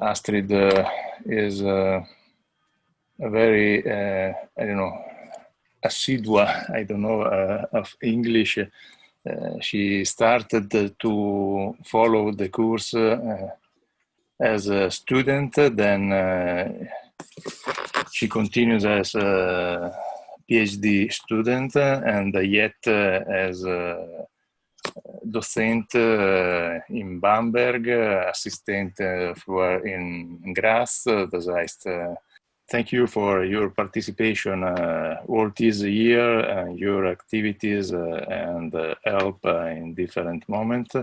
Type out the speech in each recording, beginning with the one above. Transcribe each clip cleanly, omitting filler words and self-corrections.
Astrid is a very, I don't know, assidua, I don't know, of English. She started to follow the course as a student, then she continues as a PhD student, and yet as a docent in Bamberg, assistant in Graz. Das heißt, thank you for your participation all this year, your activities and help in different moments.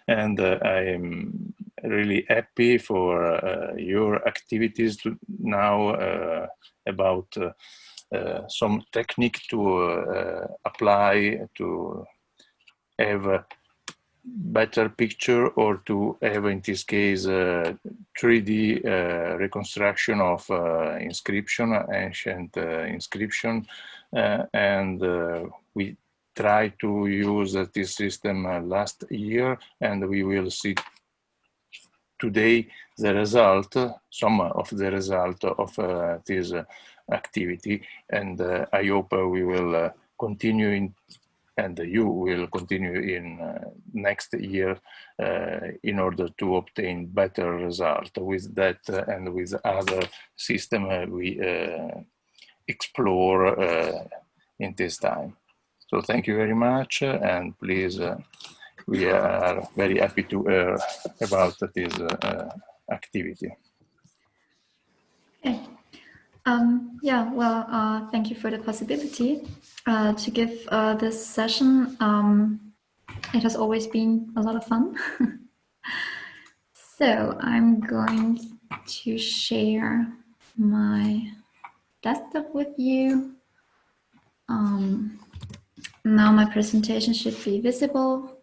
And I'm really happy for your activities now about some technique to apply to have a better picture, or to have, in this case, 3D reconstruction of inscription, ancient inscription, and we try to use this system last year, and we will see today the result, some of the result of this activity, and I hope we will continue in, and you will continue in next year in order to obtain better result with that and with other system we explore in this time. So thank you very much, and please, we are very happy to hear about this activity. Okay. Yeah, well, thank you for the possibility to give this session. It has always been a lot of fun. So I'm going to share my desktop with you. Now my presentation should be visible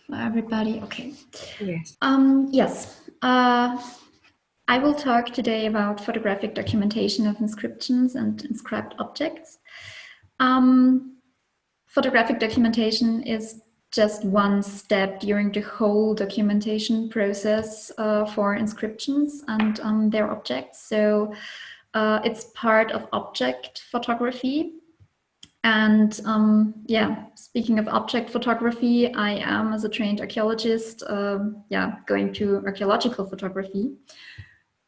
for everybody. Okay. Yes. Yes. I will talk today about photographic documentation of inscriptions and inscribed objects. Photographic documentation is just one step during the whole documentation process for inscriptions and their objects. So it's part of object photography. And yeah, speaking of object photography, I am, as a trained archaeologist, going to archaeological photography.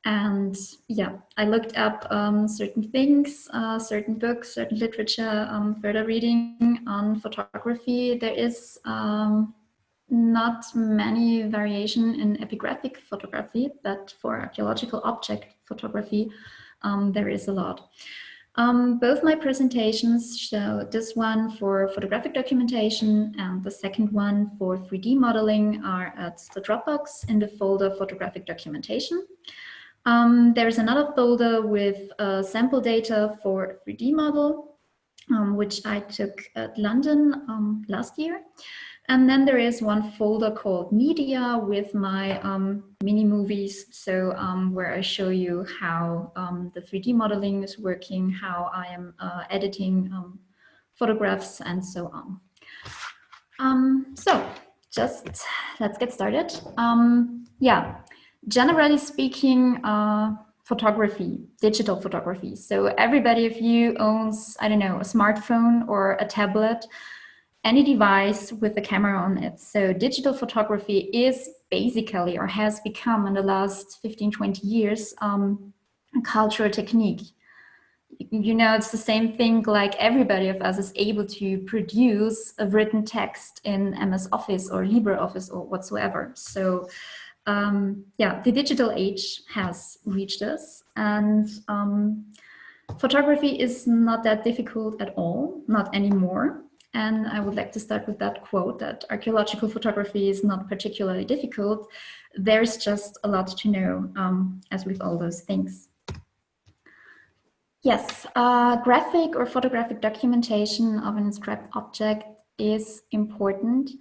And yeah, I looked up certain things, certain books, certain literature, further reading on photography. There is not many variation in epigraphic photography, but for archaeological object photography, there is a lot. Both my presentations show this one for photographic documentation and the second one for 3D modeling are at the Dropbox in the folder photographic documentation. There is another folder with sample data for 3D model, which I took at London last year. And then there is one folder called media with my mini movies. So where I show you how the 3D modeling is working, how I am editing photographs and so on. So just let's get started. Yeah. Generally speaking, photography, digital photography. So everybody of you owns, I don't know, a smartphone or a tablet, any device with a camera on it. So digital photography is basically, or has become in the last 15, 20 years, a cultural technique. You know, it's the same thing like everybody of us is able to produce a written text in MS Office or LibreOffice or whatsoever. So yeah, the digital age has reached us, and photography is not that difficult at all, not anymore. And I would like to start with that quote that archaeological photography is not particularly difficult. There's just a lot to know, as with all those things. Yes, graphic or photographic documentation of an inscribed object is important.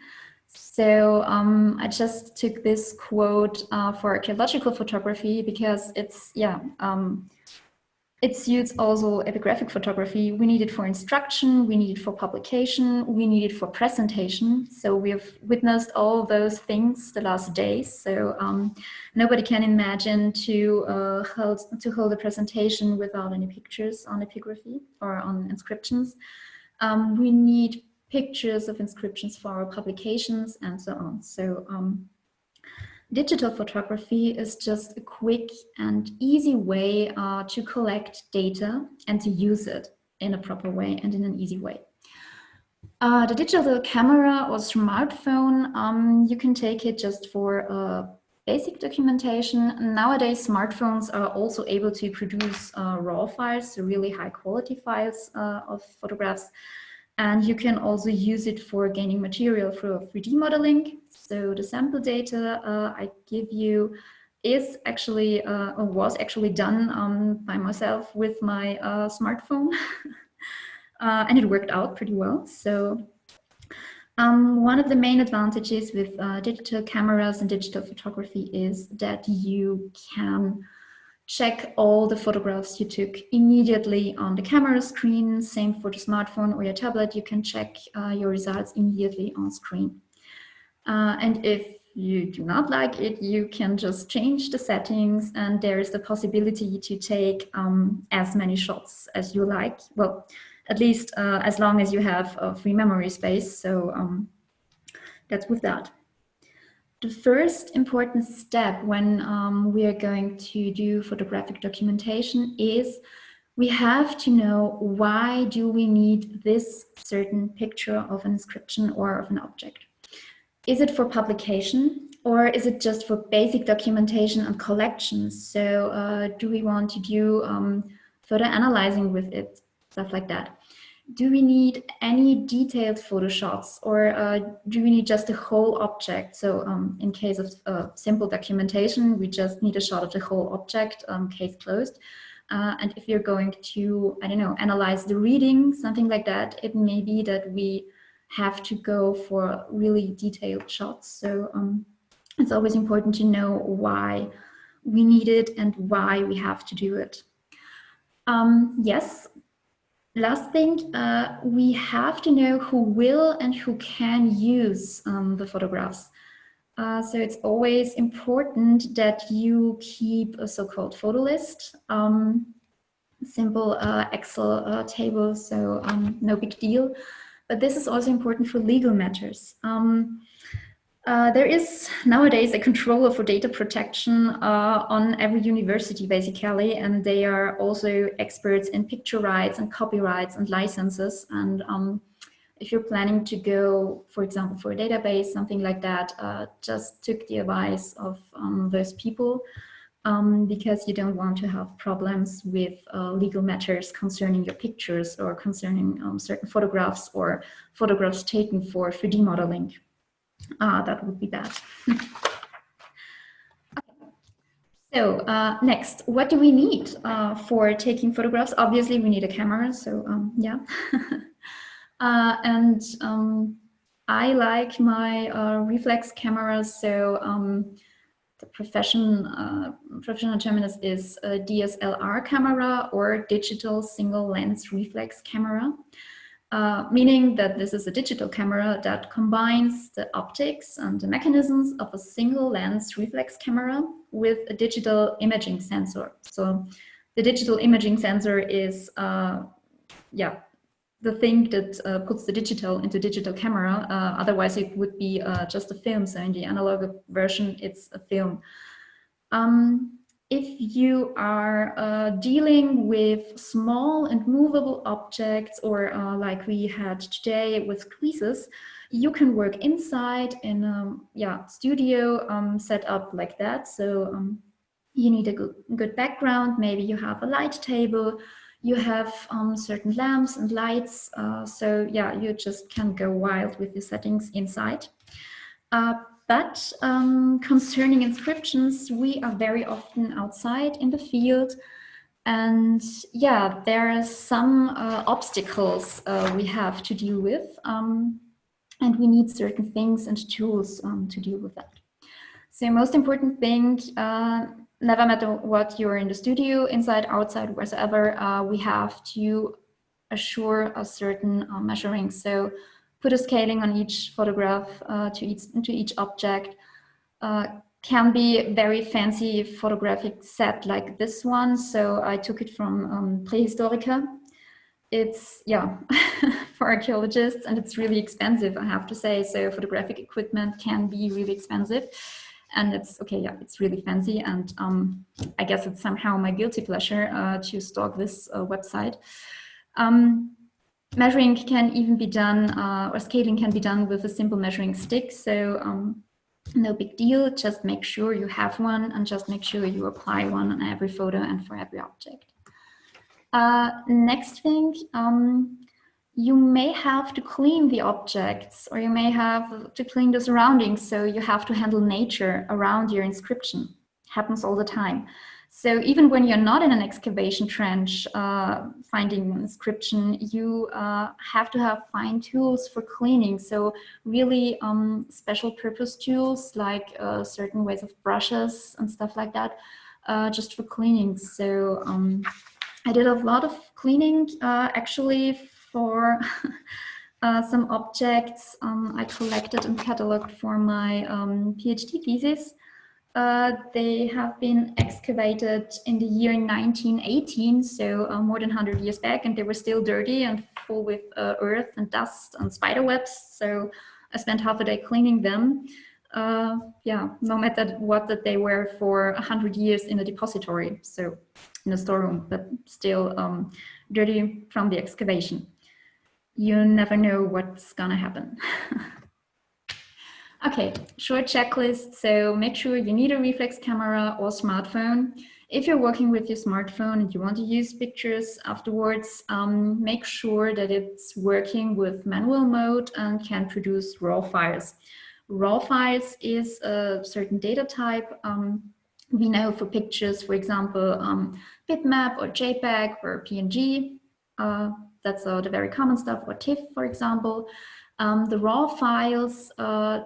So I just took this quote for archaeological photography because it's, yeah, it suits also epigraphic photography. We need it for instruction, we need it for publication, we need it for presentation. So we have witnessed all those things the last days. So nobody can imagine to hold a presentation without any pictures on epigraphy or on inscriptions. We need pictures of inscriptions for our publications and so on. So digital photography is just a quick and easy way to collect data and to use it in a proper way and in an easy way. The digital camera or smartphone, you can take it just for basic documentation. Nowadays, smartphones are also able to produce raw files, so really high quality files of photographs. And you can also use it for gaining material for 3D modeling. So the sample data I give you is actually, or was actually done by myself with my smartphone. And it worked out pretty well. So one of the main advantages with digital cameras and digital photography is that you can check all the photographs you took immediately on the camera screen. Same for the smartphone or your tablet, you can check your results immediately on screen. And if you do not like it, you can just change the settings, and there is the possibility to take as many shots as you like. Well, at least as long as you have free memory space. So that's with that. The first important step when we are going to do photographic documentation is we have to know why do we need this certain picture of an inscription or of an object. Is it for publication, or is it just for basic documentation and collections? So do we want to do further analyzing with it, stuff like that? Do we need any detailed photo shots, or do we need just the whole object? So in case of simple documentation, we just need a shot of the whole object, case closed. And if you're going to, I don't know, analyze the reading, something like that, it may be that we have to go for really detailed shots. So it's always important to know why we need it and why we have to do it. Yes. Last thing, we have to know who will and who can use the photographs. So it's always important that you keep a so-called photo list, simple Excel table, so no big deal. But this is also important for legal matters. There is nowadays a controller for data protection on every university, basically, and they are also experts in picture rights and copyrights and licenses. And if you're planning to go, for example, for a database, something like that, just take the advice of those people, because you don't want to have problems with legal matters concerning your pictures or concerning certain photographs or photographs taken for 3D modeling. That would be bad. So next, what do we need for taking photographs? Obviously, we need a camera, so yeah. And I like my reflex cameras, so the professional term is a DSLR camera, or digital single lens reflex camera. Meaning that this is a digital camera that combines the optics and the mechanisms of a single lens reflex camera with a digital imaging sensor. So the digital imaging sensor is the thing that puts the digital into digital camera. Otherwise it would be just a film. So in the analog version, it's a film. If you are dealing with small and movable objects, or like we had today with quizzes, you can work inside in a studio set up like that. So you need a good background. Maybe you have a light table, you have certain lamps and lights. So yeah, you just can go wild with the settings inside. But concerning inscriptions, we are very often outside in the field, and yeah, there are some obstacles we have to deal with, and we need certain things and tools to deal with that. So most important thing, never matter what you're in the studio, inside, outside, wherever, we have to assure a certain measuring. So put a scaling on each photograph to each object. Can be very fancy photographic set like this one. So I took it from Prähistorica. It's, yeah, for archaeologists, and it's really expensive, I have to say. So photographic equipment can be really expensive. And it's, okay, yeah, it's really fancy. And I guess it's somehow my guilty pleasure to stalk this website. Measuring can even be done, or scaling can be done with a simple measuring stick. So no big deal, just make sure you have one and just make sure you apply one on every photo and for every object. Next thing, you may have to clean the objects, or you may have to clean the surroundings, so you have to handle nature around your inscription. Happens all the time. So even when you're not in an excavation trench finding an inscription, you have to have fine tools for cleaning. So really special purpose tools like certain ways of brushes and stuff like that, just for cleaning. So I did a lot of cleaning actually for some objects I collected and cataloged for my PhD thesis. They have been excavated in the year 1918, so more than 100 years back, and they were still dirty and full with earth and dust and spider webs. So I spent half a day cleaning them. Yeah, no matter what that they were for 100 years in a depository, so in a storeroom, but still dirty from the excavation. You never know what's gonna happen. Okay, short checklist. So make sure you need a reflex camera or smartphone. If you're working with your smartphone and you want to use pictures afterwards, make sure that it's working with manual mode and can produce RAW files. RAW files is a certain data type. We know for pictures, for example, bitmap or JPEG or PNG. That's the very common stuff, or TIFF, for example. The raw files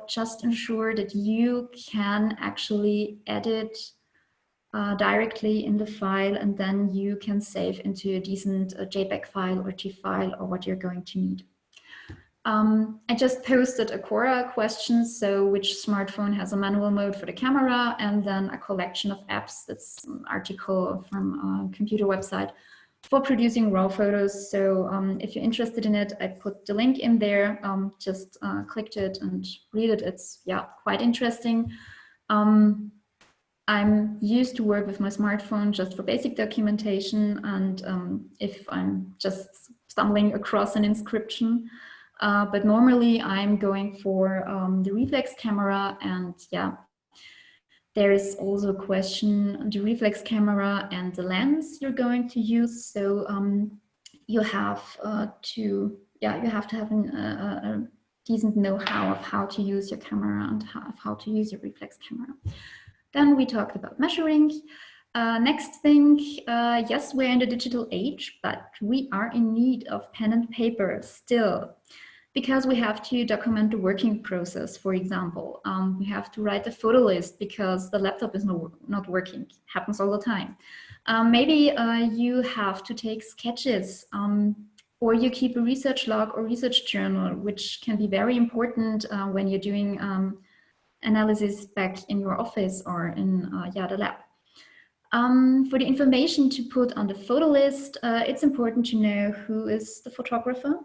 just ensure that you can actually edit directly in the file, and then you can save into a decent JPEG file or TIFF file or what you're going to need. I just posted a Quora question, so which smartphone has a manual mode for the camera, and then a collection of apps. That's an article from a computer website for producing raw photos. So if you're interested in it, I put the link in there. Just clicked it and read it. It's, yeah, quite interesting. I'm used to work with my smartphone just for basic documentation, and if I'm just stumbling across an inscription. But normally I'm going for the reflex camera, and yeah, there is also a question, the reflex camera and the lens you're going to use. So you have to have a decent know-how of how to use your camera and how to use your reflex camera. Then we talked about measuring. Next thing, yes, we're in the digital age, but we are in need of pen and paper still, because we have to document the working process. For example, we have to write the photo list because the laptop is not working. Happens all the time. Maybe you have to take sketches, or you keep a research log or research journal, which can be very important when you're doing analysis back in your office or in the lab. For the information to put on the photo list, it's important to know who is the photographer.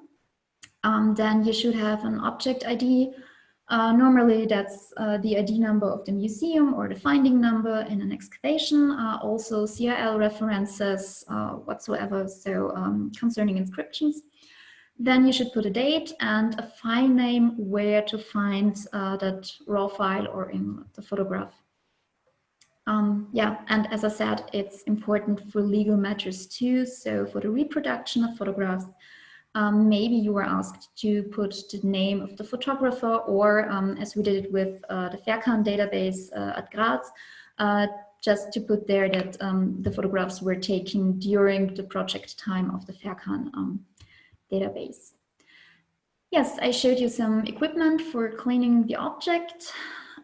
Then you should have an object ID. Normally that's the ID number of the museum or the finding number in an excavation, also CRL references whatsoever, so concerning inscriptions. Then you should put a date and a file name where to find that raw file or in the photograph. Yeah, and as I said, it's important for legal matters too. So for the reproduction of photographs, maybe you were asked to put the name of the photographer, or as we did it with the Verkan database at Graz, just to put there that the photographs were taken during the project time of the Verkan database. Yes, I showed you some equipment for cleaning the object.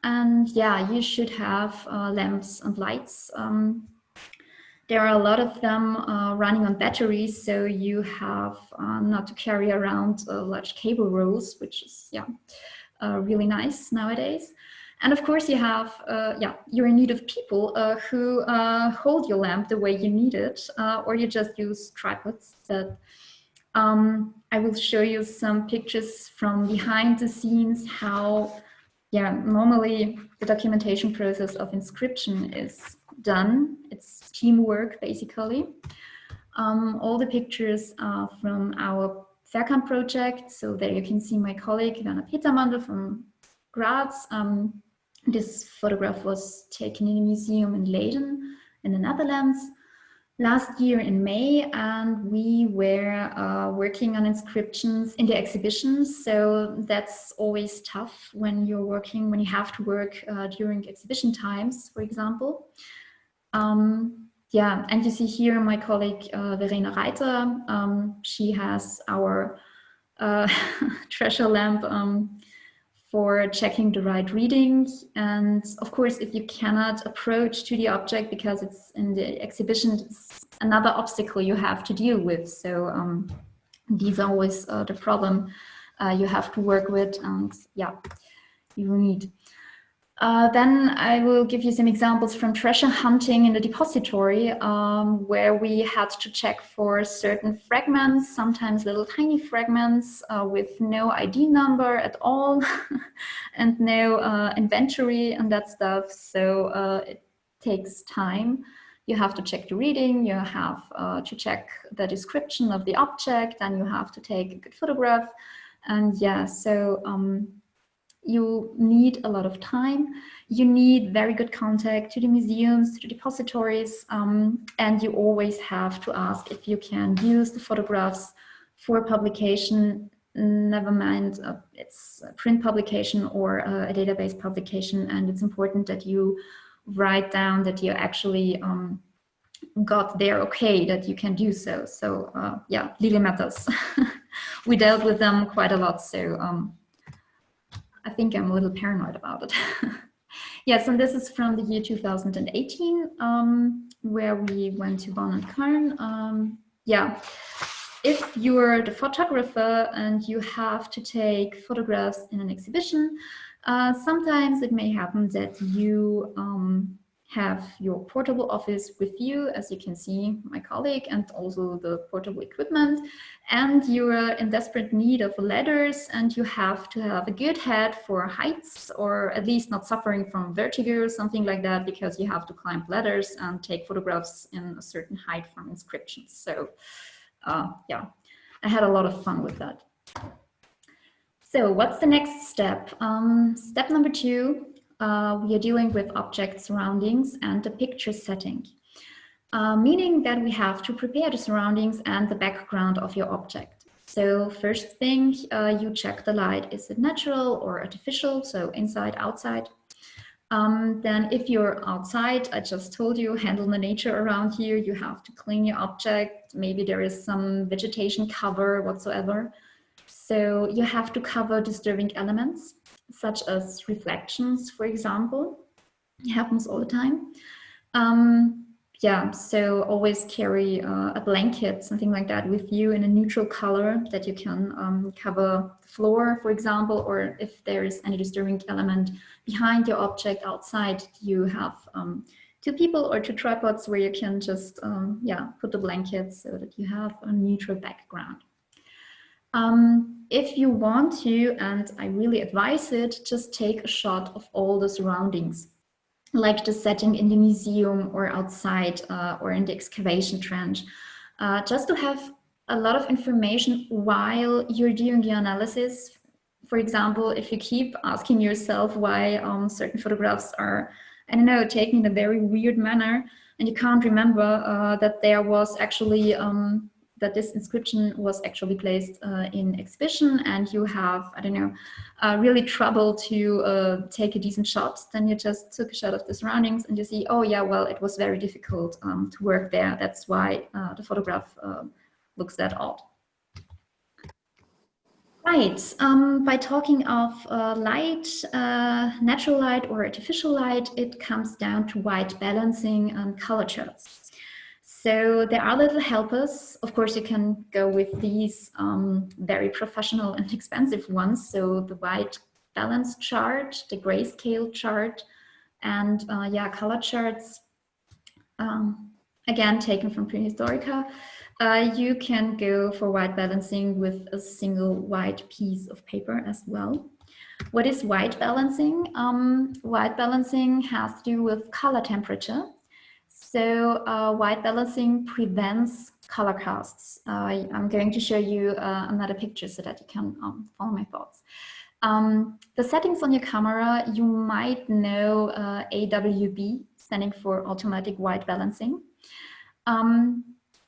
And yeah, you should have lamps and lights. There are a lot of them running on batteries, so you have not to carry around large cable rolls, which is really nice nowadays. And of course, you have you're in need of people who hold your lamp the way you need it, or you just use tripods. But I will show you some pictures from behind the scenes how normally the documentation process of inscription is done. It's teamwork, basically. All the pictures are from our Verkamp project. So there you can see my colleague, Werner Petermandl from Graz. This photograph was taken in a museum in Leiden in the Netherlands last year in May, and we were working on inscriptions in the exhibitions. So that's always tough when you're working, when you have to work during exhibition times, for example. And you see here my colleague Verena Reiter. She has our treasure lamp for checking the right reading. And of course, if you cannot approach to the object because it's in the exhibition, it's another obstacle you have to deal with. So these are always the problem you have to work with, and you need. Then I will give you some examples from treasure hunting in the depository, where we had to check for certain fragments, sometimes little tiny fragments with no ID number at all and no inventory and that stuff. So it takes time. You have to check the reading, you have to check the description of the object, and you have to take a good photograph. And you need a lot of time. You need very good contact to the museums, to the depositories, and you always have to ask if you can use the photographs for publication, never mind it's a print publication or a database publication. And it's important that you write down that you actually got there okay, that you can do so. So legal matters. We dealt with them quite a lot, so I think I'm a little paranoid about it. Yes, and this is from the year 2018, where we went to Bonn and Köln. If you're the photographer and you have to take photographs in an exhibition, sometimes it may happen that you have your portable office with you, as you can see, my colleague, and also the portable equipment, and you're in desperate need of ladders, and you have to have a good head for heights, or at least not suffering from vertigo or something like that, because you have to climb ladders and take photographs in a certain height from inscriptions. So I had a lot of fun with that. So what's the next step? Step number 2. We are dealing with object surroundings and the picture setting, meaning that we have to prepare the surroundings and the background of your object. So first thing, you check the light. Is it natural or artificial? So inside, outside. Then if you're outside, I just told you, handle the nature around you. You have to clean your object. Maybe there is some vegetation cover whatsoever. So you have to cover disturbing elements, such as reflections, for example. It happens all the time. So always carry a blanket, something like that, with you in a neutral color that you can cover the floor, for example, or if there is any disturbing element behind your object outside, you have 2 people or 2 tripods where you can just put the blanket so that you have a neutral background. If you want to, and I really advise it, just take a shot of all the surroundings, like the setting in the museum or outside or in the excavation trench, just to have a lot of information while you're doing your analysis. For example, if you keep asking yourself why certain photographs are, I don't know, taken in a very weird manner, and you can't remember that there was actually that this inscription was actually placed in exhibition, and you have, I don't know, really trouble to take a decent shot, then you just took a shot of the surroundings and you see, oh yeah, well, it was very difficult to work there. That's why the photograph looks that odd. Right, by talking of light, natural light or artificial light, it comes down to white balancing and color charts. So there are little helpers. Of course, you can go with these very professional and expensive ones. So the white balance chart, the grayscale chart, and yeah, color charts, again, taken from Prehistorica. You can go for white balancing with a single white piece of paper as well. What is white balancing? White balancing has to do with color temperature. So white balancing prevents color casts. I'm going to show you another picture so that you can follow my thoughts. The settings on your camera, you might know AWB, standing for automatic white balancing.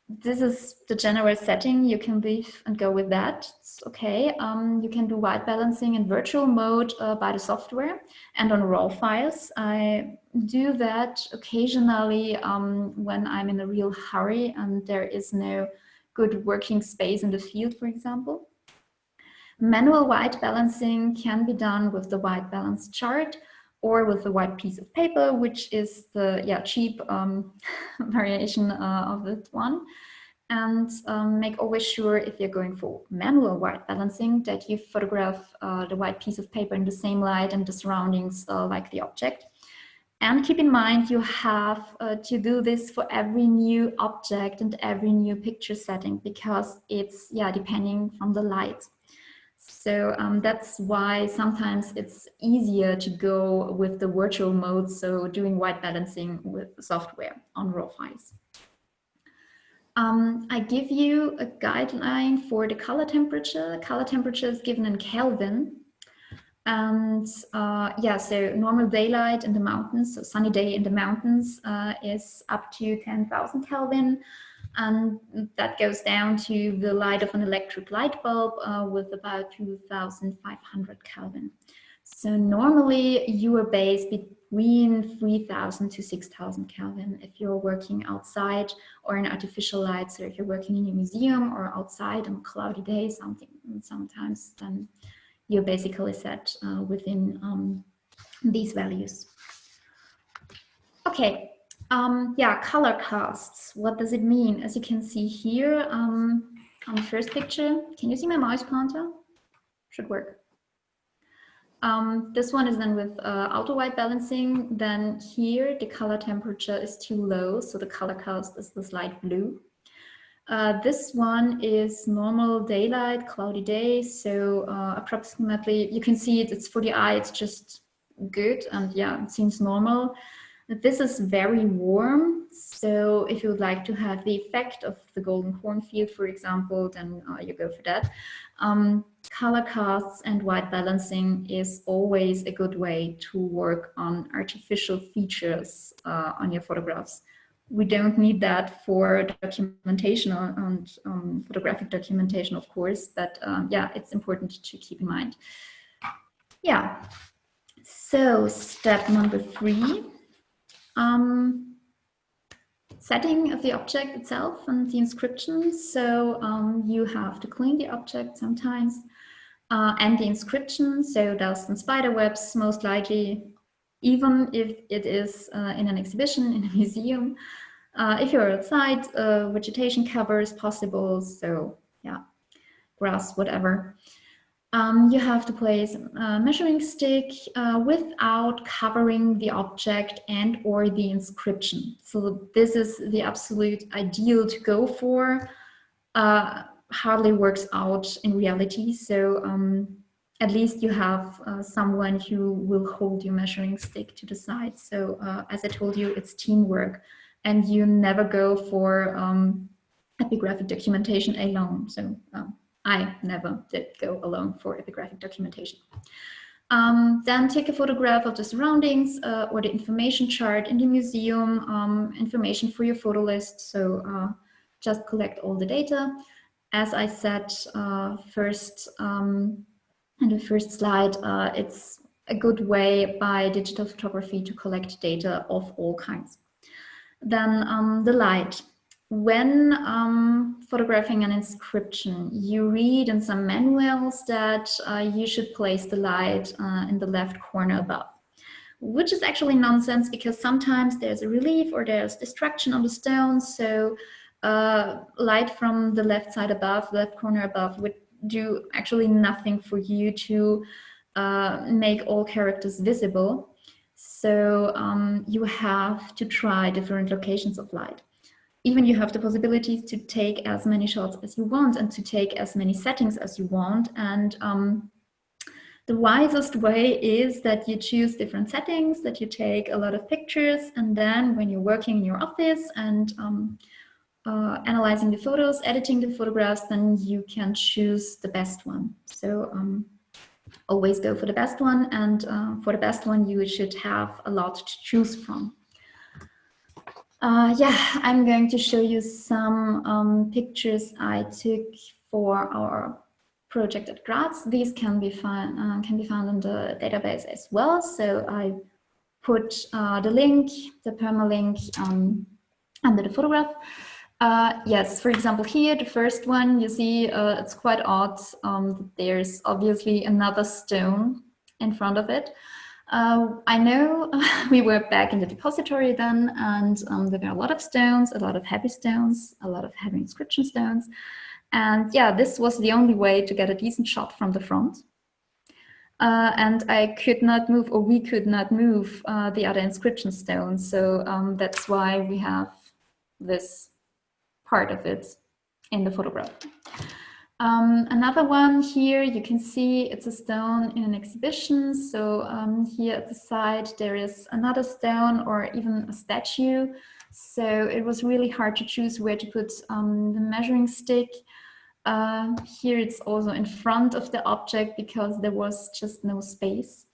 This is the general setting. You can leave and go with that. It's okay. You can do white balancing in virtual mode by the software and on raw files. I do that occasionally when I'm in a real hurry and there is no good working space in the field, for example. Manual white balancing can be done with the white balance chart or with a white piece of paper, which is the cheap variation of that one. And make always sure, if you're going for manual white balancing, that you photograph the white piece of paper in the same light and the surroundings like the object. And keep in mind, you have to do this for every new object and every new picture setting, because it's depending from the light. So that's why sometimes it's easier to go with the virtual mode, so doing white balancing with software on raw files. I give you a guideline for the color temperature. Color temperature is given in Kelvin. And so normal daylight in the mountains, so sunny day in the mountains is up to 10,000 Kelvin. And that goes down to the light of an electric light bulb with about 2,500 Kelvin. So normally you are based between 3,000 to 6,000 Kelvin if you're working outside or in artificial light. So if you're working in a museum or outside on a cloudy day, sometimes then you're basically set within these values. Okay. Color casts. What does it mean? As you can see here on the first picture, can you see my mouse pointer? Should work. This one is then with auto white balancing. Then here the color temperature is too low, so the color cast is this light blue. This one is normal daylight, cloudy day, so approximately, you can see it's for the eye, it's just good, and it seems normal. This is very warm, so if you would like to have the effect of the golden cornfield, for example, then you go for that. Color casts and white balancing is always a good way to work on artificial features on your photographs. We don't need that for documentation and photographic documentation, of course, but it's important to keep in mind. So step number 3. Setting of the object itself and the inscription. So you have to clean the object sometimes and the inscription. So dust and spider webs, most likely, even if it is in an exhibition in a museum. If you're outside, vegetation cover is possible. So grass, whatever. You have to place a measuring stick without covering the object and or the inscription. So this is the absolute ideal to go for. Hardly works out in reality. So at least you have someone who will hold your measuring stick to the side. So as I told you, it's teamwork, and you never go for epigraphic documentation alone. So I never did go alone for epigraphic documentation. Then take a photograph of the surroundings or the information chart in the museum, information for your photo list. So just collect all the data. As I said first in the first slide, it's a good way by digital photography to collect data of all kinds. Then the light. when photographing an inscription, you read in some manuals that you should place the light in the left corner above, which is actually nonsense, because sometimes there's a relief or there's distraction on the stone. So light from the left side above, left corner above, would do actually nothing for you to make all characters visible. So you have to try different locations of light. Even you have the possibility to take as many shots as you want and to take as many settings as you want. And the wisest way is that you choose different settings, that you take a lot of pictures, and then when you're working in your office and analyzing the photos, editing the photographs, then you can choose the best one. So always go for the best one, and for the best one you should have a lot to choose from. Yeah, I'm going to show you some pictures I took for our project at Graz. These can be found in the database as well. So I put the link, the permalink under the photograph. Yes, for example, here, the first one, you see it's quite odd. There's obviously another stone in front of it. I know we were back in the depository then, and there were a lot of stones, a lot of heavy stones, a lot of heavy inscription stones. And yeah, this was the only way to get a decent shot from the front. And I could not move, or we could not move the other inscription stones. So that's why we have this part of it in the photograph. Another one here, you can see it's a stone in an exhibition. So here at the side, there is another stone or even a statue. So it was really hard to choose where to put the measuring stick. Here it's also in front of the object because there was just no space.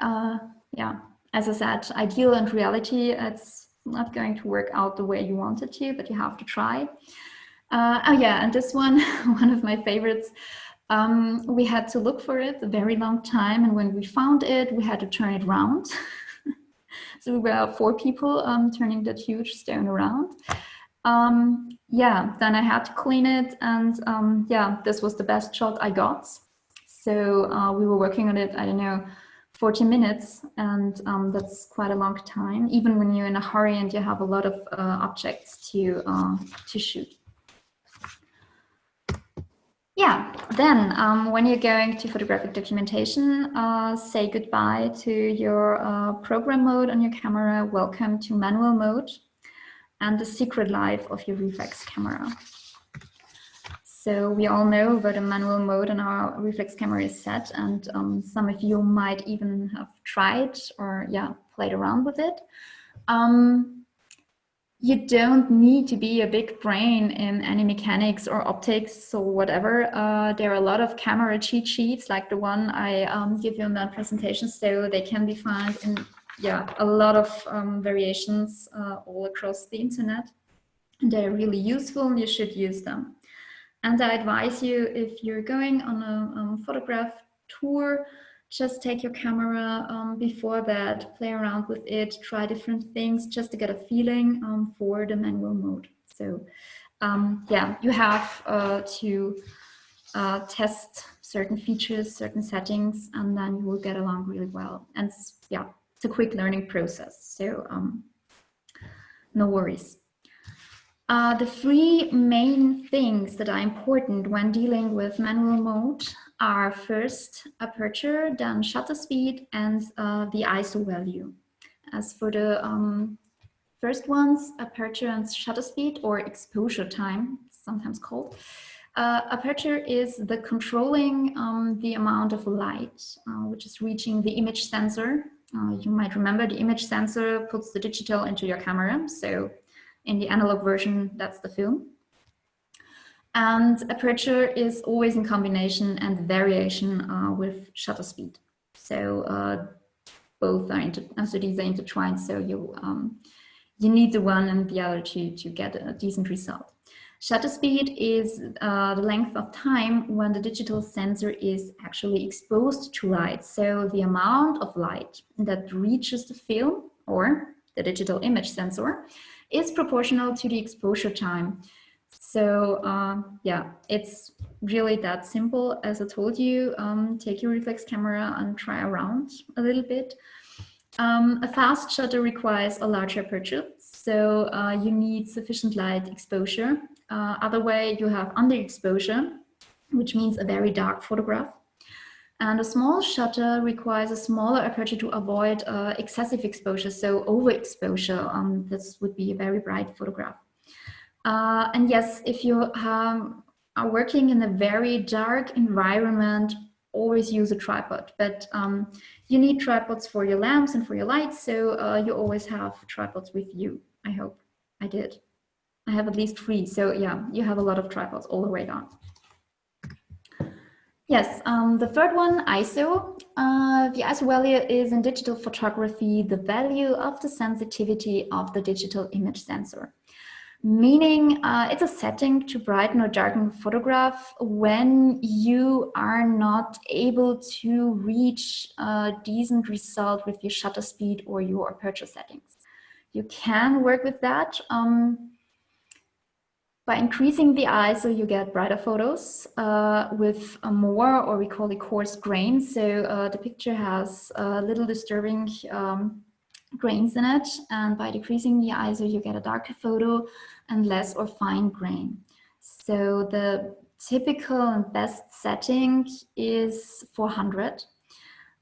Yeah, as I said, ideal and reality, it's not going to work out the way you want it to, but you have to try. Oh yeah, and this one, one of my favorites, we had to look for it a very long time, and when we found it, we had to turn it around. So we were 4 people turning that huge stone around. Yeah, then I had to clean it, and yeah, this was the best shot I got. So we were working on it, I don't know, 40 minutes, and that's quite a long time, even when you're in a hurry and you have a lot of objects to shoot. Yeah, then when you're going to photographic documentation, say goodbye to your program mode on your camera, welcome to manual mode, and the secret life of your reflex camera. So we all know where the manual mode on our reflex camera is set, and some of you might even have tried or yeah, played around with it. You don't need to be a big brain in any mechanics or optics or whatever. There are a lot of camera cheat sheets like the one I give you in that presentation, so they can be found in a lot of variations all across the internet. And they're really useful, and you should use them. And I advise you, if you're going on a photograph tour, just take your camera before that, play around with it, try different things just to get a feeling for the manual mode. So yeah, you have to test certain features, certain settings, and then you will get along really well. And yeah, it's a quick learning process, so no worries. The 3 main things that are important when dealing with manual mode are first aperture, then shutter speed, and the ISO value. As for the first ones, aperture and shutter speed, or exposure time, sometimes called. Aperture is the controlling the amount of light which is reaching the image sensor. You might remember the image sensor puts the digital into your camera. So in the analog version, that's the film. And aperture is always in combination and variation with shutter speed. So both are so these are intertwined. So you need the one and the other to get a decent result. Shutter speed is the length of time when the digital sensor is actually exposed to light. So the amount of light that reaches the film or the digital image sensor, is proportional to the exposure time. So yeah, it's really that simple. As I told you, take your reflex camera and try around a little bit. A fast shutter requires a larger aperture, so you need sufficient light exposure. Other way, you have underexposure, which means a very dark photograph. And a small shutter requires a smaller aperture to avoid excessive exposure, so overexposure. This would be a very bright photograph. And yes, if you are working in a very dark environment, always use a tripod. But you need tripods for your lamps and for your lights, so you always have tripods with you. I hope I did. I have at least 3, so yeah, you have a lot of tripods all the way down. Yes, the third one, ISO. The ISO value is in digital photography the value of the sensitivity of the digital image sensor. Meaning it's a setting to brighten or darken a photograph when you are not able to reach a decent result with your shutter speed or your aperture settings. You can work with that. By increasing the ISO, you get brighter photos with a more, or we call it coarse grain. So the picture has little disturbing grains in it, and by decreasing the ISO, you get a darker photo and less or fine grain. So the typical and best setting is 400.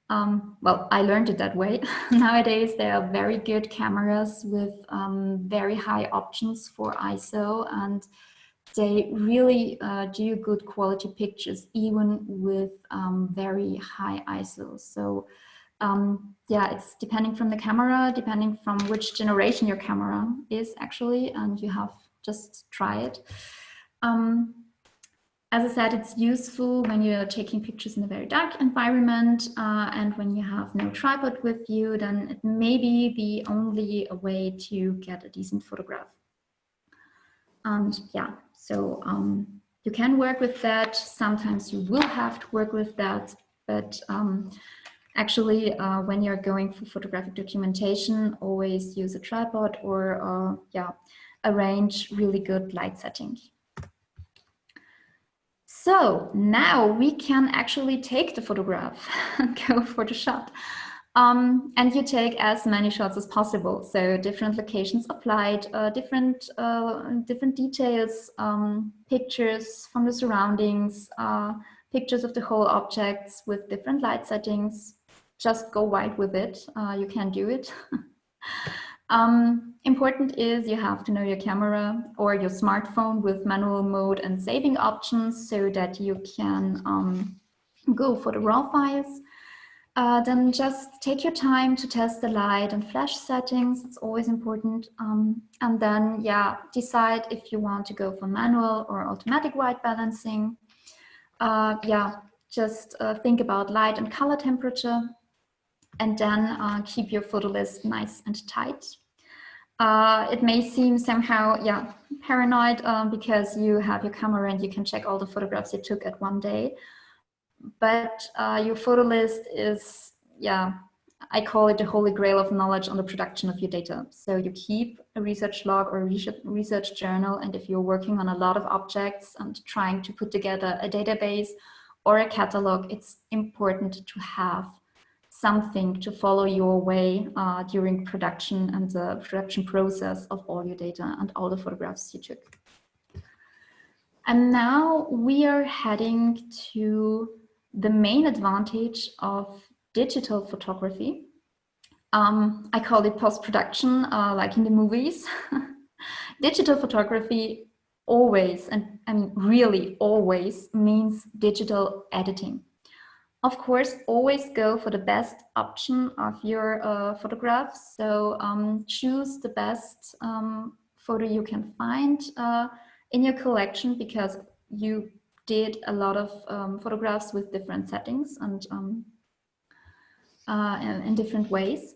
Well, I learned it that way. Nowadays, there are very good cameras with very high options for ISO, and they really do good quality pictures, even with very high ISO. So yeah, it's depending from the camera, depending from which generation your camera is actually, and you have just try it. As I said, it's useful when you're taking pictures in a very dark environment, and when you have no tripod with you, then it may be the only way to get a decent photograph. And yeah, so you can work with that. Sometimes you will have to work with that, but actually, when you're going for photographic documentation, always use a tripod or yeah, arrange really good light setting. So now we can actually take the photograph and go for the shot. And you take as many shots as possible. So different locations applied, different details, pictures from the surroundings, pictures of the whole objects with different light settings. Just go wide with it. You can do it. Important is you have to know your camera or your smartphone with manual mode and saving options so that you can go for the raw files. Then just take your time to test the light and flash settings. It's always important. And then, yeah, decide if you want to go for manual or automatic white balancing. Yeah, just think about light and color temperature. And then keep your photo list nice and tight. It may seem somehow, yeah, paranoid because you have your camera and you can check all the photographs you took at one day. But your photo list is, yeah, I call it the holy grail of knowledge on the production of your data. So you keep a research log or research journal, and if you're working on a lot of objects and trying to put together a database or a catalog, it's important to have something to follow your way during production and the production process of all your data and all the photographs you took. And now we are heading to the main advantage of digital photography. I call it post-production, like in the movies. Digital photography always, and I mean really always, means digital editing. Of course, always go for the best option of your photographs. So choose the best photo you can find in your collection, because you did a lot of photographs with different settings and in different ways.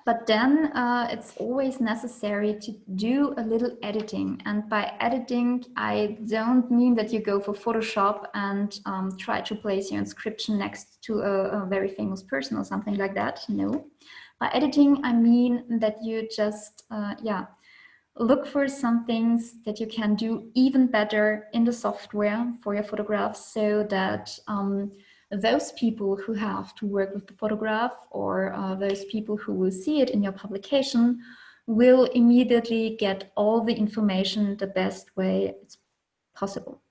But then it's always necessary to do a little editing. And by editing, I don't mean that you go for Photoshop and try to place your inscription next to a very famous person or something like that. No. By editing, I mean that you just, look for some things that you can do even better in the software for your photographs, so that those people who have to work with the photograph, or those people who will see it in your publication, will immediately get all the information the best way it's possible.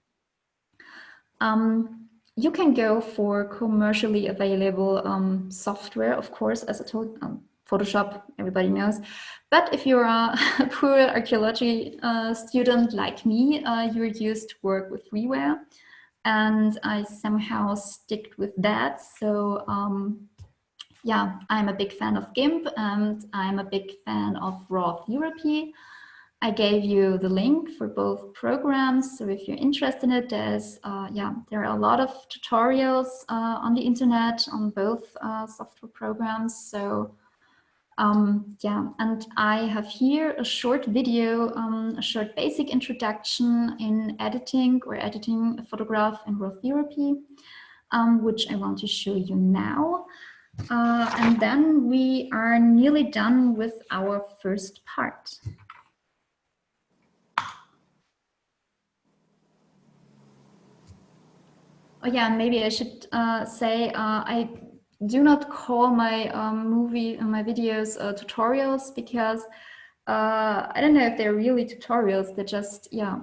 You can go for commercially available software, of course, as I told, Photoshop, everybody knows. But if you're a poor archaeology student like me, you're used to work with freeware, and I somehow stick with that. So yeah, I'm a big fan of GIMP, and I'm a big fan of raw therapy. I gave you the link for both programs, so if you're interested in it, there are a lot of tutorials on the internet on both software programs. So yeah, and I have here a short video, a short basic introduction in editing a photograph in raw therapy, which I want to show you now. And then we are nearly done with our first part. Oh yeah, maybe I should say I do not call my my videos tutorials, because I don't know if they're really tutorials. They're just, yeah,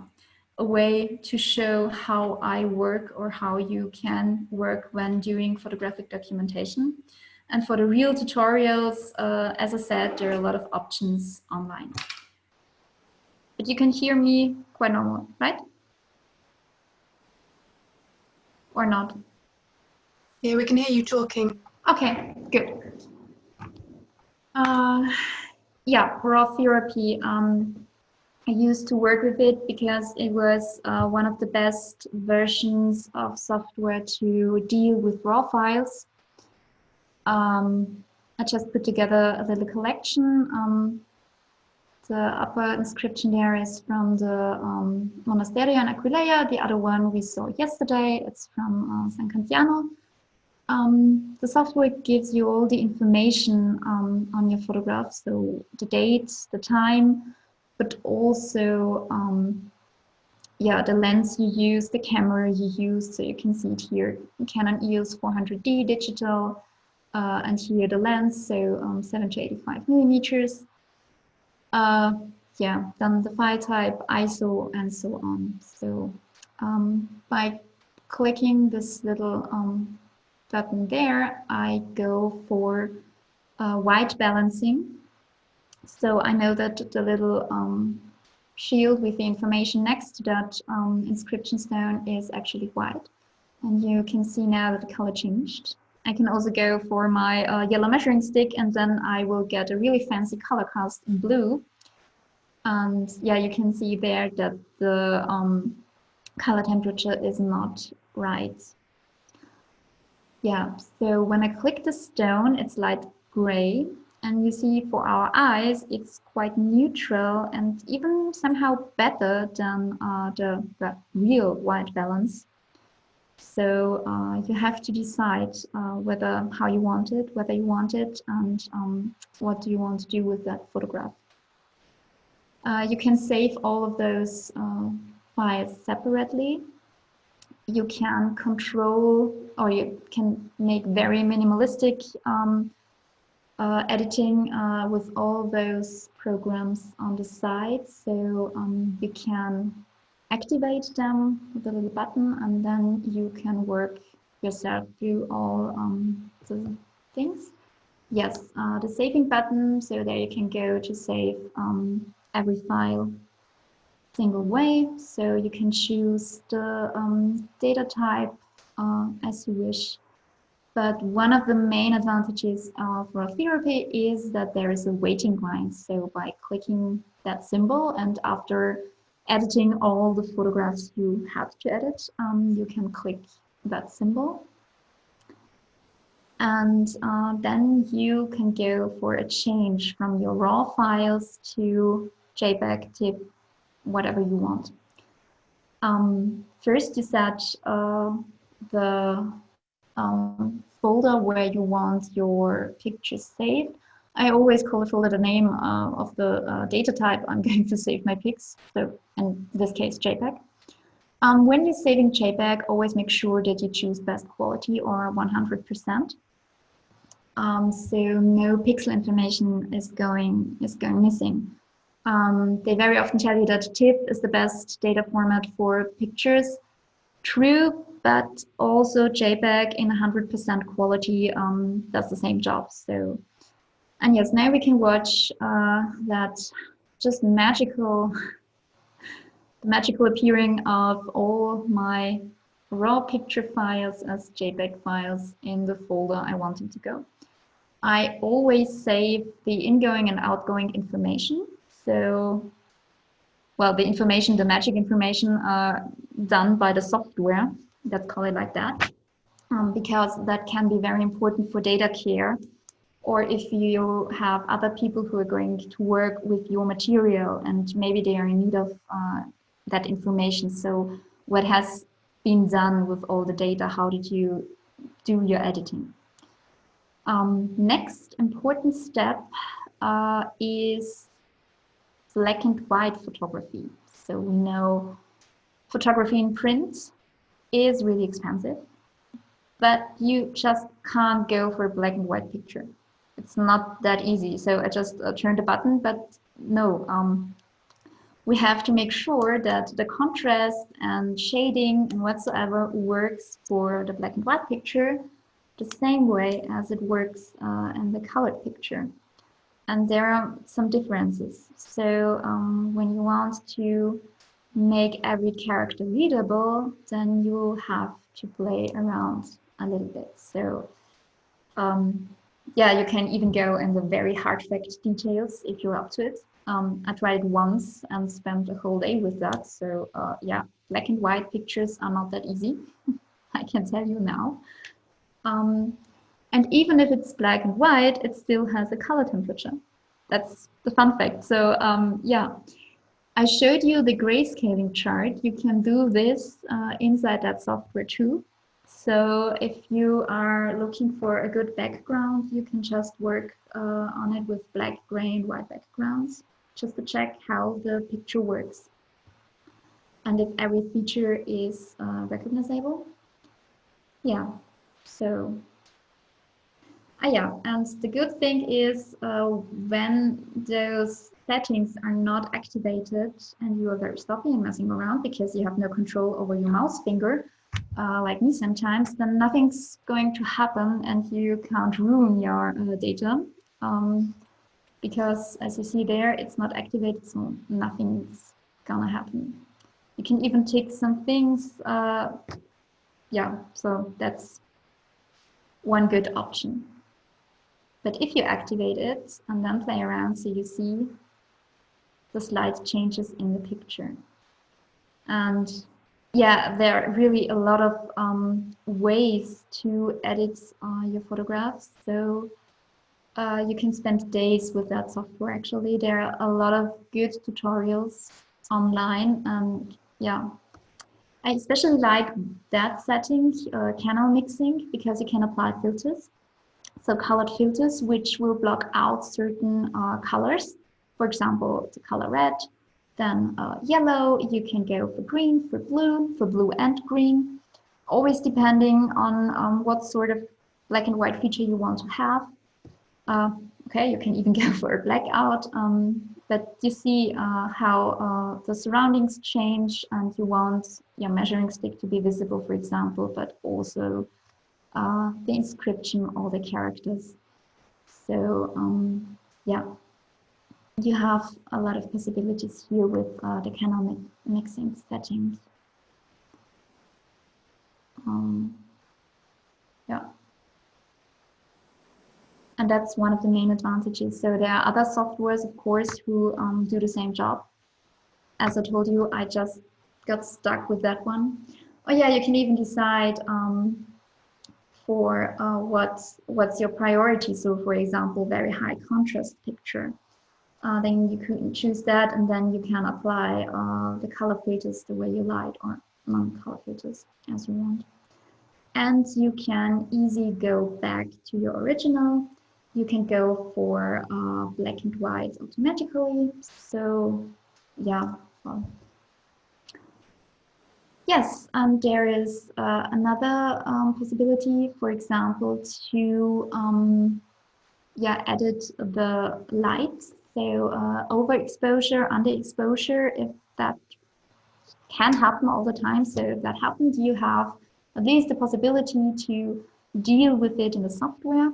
a way to show how I work, or how you can work when doing photographic documentation. And for the real tutorials, as I said, there are a lot of options online. But you can hear me quite normal, right? Or not? Yeah, we can hear you talking. Okay, good. Yeah, raw therapy. I used to work with it because it was one of the best versions of software to deal with raw files. I just put together a little collection. The upper inscription there is from the Monasterio in Aquileia. The other one we saw yesterday, it's from San Canziano. The software gives you all the information on your photographs, so the date, the time, but also yeah, the lens you use, the camera you use. So you can see it here, Canon EOS 400D digital, and here the lens, so 7 to 85 millimeters. Yeah, then the file type, ISO, and so on. So by clicking this little button there, I go for white balancing. So I know that the little shield with the information next to that inscription stone is actually white. And you can see now that the color changed. I can also go for my yellow measuring stick, and then I will get a really fancy color cast in blue. And yeah, you can see there that the color temperature is not right. Yeah, so when I click the stone, it's light gray, and you see for our eyes, it's quite neutral and even somehow better than the real white balance. So you have to decide how you want it, whether you want it, and what do you want to do with that photograph. You can save all of those files separately. You can control, or you can make very minimalistic editing with all those programs on the side. So you can activate them with a little button, and then you can work yourself through all the things. Yes, the saving button, so there you can go to save every file single way. So you can choose the data type as you wish. But one of the main advantages of raw therapy is that there is a waiting line. So by clicking that symbol, and after editing all the photographs you have to edit, you can click that symbol. And then you can go for a change from your raw files to JPEG, TIFF, whatever you want. First, you set the folder where you want your pictures saved. I always call a folder the name of the data type I'm going to save my pics. So in this case, JPEG. When you're saving JPEG, always make sure that you choose best quality or 100%. So no pixel information is going missing. They very often tell you that TIFF is the best data format for pictures. True, but also JPEG in 100% quality does the same job. So, and yes, now we can watch that just magical appearing of all my raw picture files as JPEG files in the folder I want them to go. I always save the ingoing and outgoing information. So, well, the information, the magic information done by the software, let's call it like that, because that can be very important for data care, or if you have other people who are going to work with your material and maybe they are in need of that information. So what has been done with all the data? How did you do your editing? Next important step is black and white photography. So we know photography in print is really expensive, but you just can't go for a black and white picture. It's not that easy. So I just turned a button, but no, we have to make sure that the contrast and shading and whatsoever works for the black and white picture the same way as it works in the colored picture. And there are some differences. So when you want to make every character readable, then you have to play around a little bit. So yeah, you can even go in the very hard fact details if you're up to it. I tried it once and spent a whole day with that. So yeah, black and white pictures are not that easy. I can tell you now. And even if it's black and white, it still has a color temperature. That's the fun fact. So yeah, I showed you the grayscaling chart. You can do this inside that software too. So if you are looking for a good background, you can just work on it with black, gray, and white backgrounds, just to check how the picture works. And if every feature is recognizable. Yeah, so yeah, and the good thing is when those settings are not activated and you are very sloppy and messing around because you have no control over your mouse finger, like me sometimes, then nothing's going to happen and you can't ruin your data because as you see there, it's not activated, so nothing's gonna happen. You can even tick some things. Yeah, so that's one good option. But if you activate it and then play around, so you see the slight changes in the picture. And yeah, there are really a lot of ways to edit your photographs. So you can spend days with that software. Actually, there are a lot of good tutorials online. And yeah, I especially like that setting, channel mixing, because you can apply filters. So colored filters, which will block out certain colors. For example, the color red, then yellow. You can go for green, for blue and green, always depending on what sort of black and white feature you want to have. Okay, you can even go for a blackout, but you see how the surroundings change, and you want your measuring stick to be visible, for example, but also the inscription, all the characters. So yeah, you have a lot of possibilities here with the channel mixing settings. Yeah. And that's one of the main advantages. So there are other softwares, of course, who do the same job. As I told you, I just got stuck with that one. Oh yeah, you can even decide for what's your priority. So for example, very high contrast picture. Then you can choose that, and then you can apply the color filters the way you like, or non-color filters as you want. And you can easily go back to your original. you can go for black and white automatically. So yeah, well, yes, there is another possibility, for example, to edit the light. So overexposure, underexposure, if that can happen all the time. So if that happens, you have at least the possibility to deal with it in the software.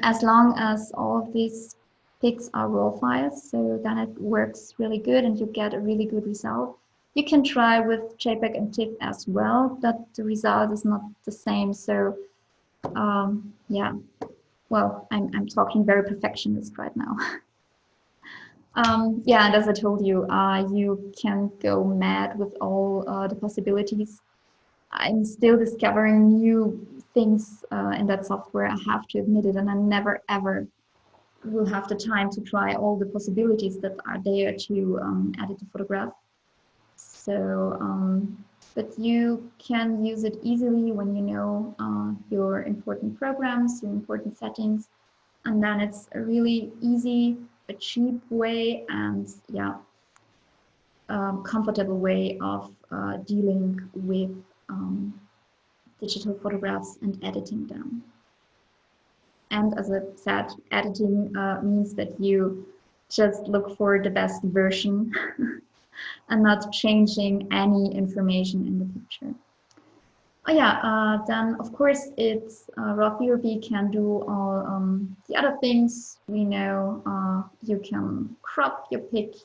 As long as all of these pics are raw files, so then it works really good and you get a really good result. You can try with JPEG and TIFF as well, but the result is not the same. So yeah, well, I'm talking very perfectionist right now. Yeah, and as I told you, you can go mad with all the possibilities. I'm still discovering new things in that software, I have to admit it, and I never ever will have the time to try all the possibilities that are there to edit the photograph. So, but you can use it easily when you know your important programs, your important settings, and then it's a really easy, a cheap way, and yeah, comfortable way of dealing with digital photographs and editing them. And as I said, editing means that you just look for the best version and not changing any information in the picture. Oh yeah, then of course it's raw therapy can do all the other things. We know you can crop your pic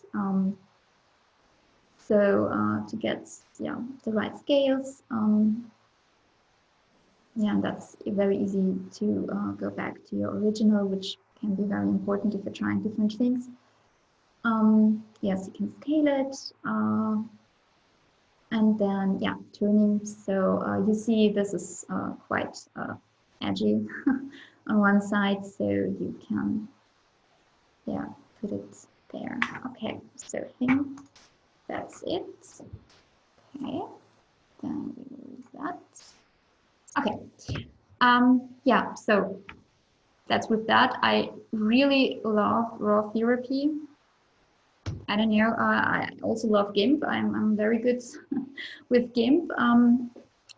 to get the right scales. Yeah, and that's very easy to go back to your original, which can be very important if you're trying different things. Yes, you can scale it. And then, yeah, tuning. So you see this is quite edgy on one side, so you can, yeah, put it there. Okay, so I think that's it. Okay, then we move that. Okay, yeah, so that's with that. I really love raw therapy. I don't know, I also love GIMP. I'm very good with GIMP.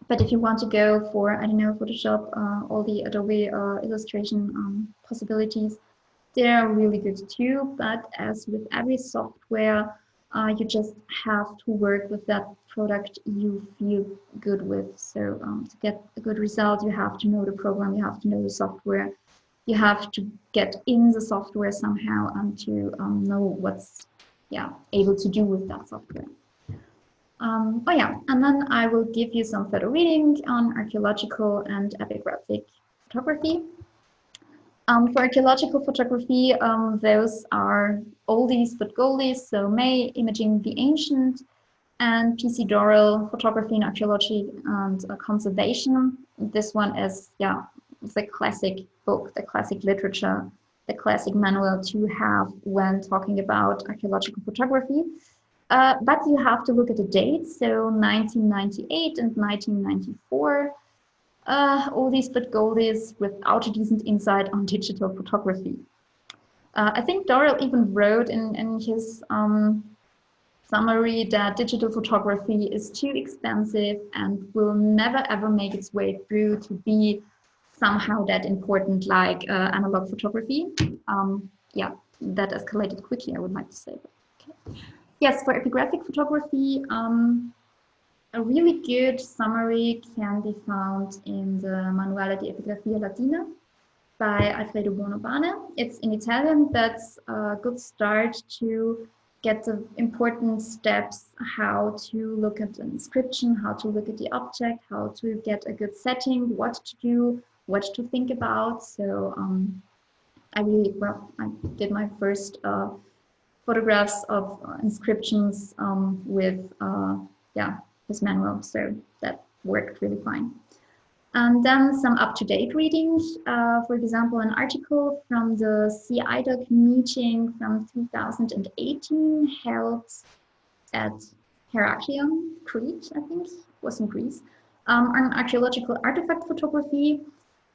But if you want to go for, I don't know, Photoshop, all the Adobe illustration possibilities, they're really good too. But as with every software, you just have to work with that product you feel good with. So to get a good result, you have to know the program, you have to know the software, you have to get in the software somehow and to know what's able to do with that software. Oh yeah, and then I will give you some photo reading on archaeological and epigraphic photography. For archaeological photography, those are oldies but goldies, so May, Imaging the Ancient, and PC Doral, Photography in Archaeology and Conservation. This one is, the classic book, the classic literature, the classic manual to have when talking about archaeological photography. But you have to look at the dates, so 1998 and 1994. Oldies but goldies without a decent insight on digital photography. I think Doral even wrote in his summary that digital photography is too expensive and will never ever make its way through to be somehow that important like analog photography. Yeah, that escalated quickly, I would like to say. Okay. Yes, for epigraphic photography, a really good summary can be found in the Manuale di Epigrafia Latina by Alfredo Bonobane. It's in Italian, that's a good start to get the important steps, how to look at an inscription, how to look at the object, how to get a good setting, what to do, what to think about. So I did my first photographs of inscriptions with this manual, so that worked really fine. And then some up-to-date readings, for example, an article from the CIDOC meeting from 2018 held at Heraklion, Crete, I think, was in Greece, on archaeological artifact photography.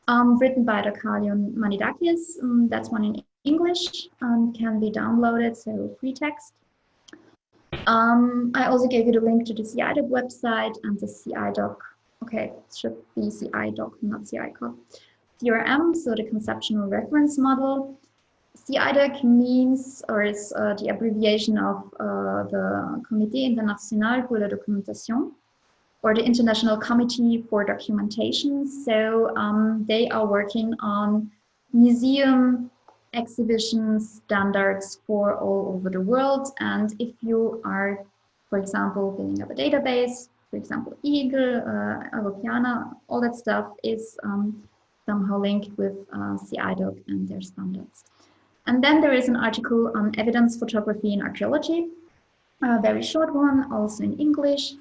written by Dr. Manidakis. That's one in English and can be downloaded, so free text. I also gave you the link to the CIDoc website and the CIDoc. Okay, it should be CIDoc, not CICoc. CRM, so the conceptual reference model. CIDoc means, or is the abbreviation of the Comité International pour la Documentation, or the International Committee for Documentation. So they are working on museum exhibition standards for all over the world. And if you are, for example, building up a database, for example, Eagle, Europeana, all that stuff is somehow linked with CIDoc and their standards. And then there is an article on evidence photography in archaeology, a very short one, also in English.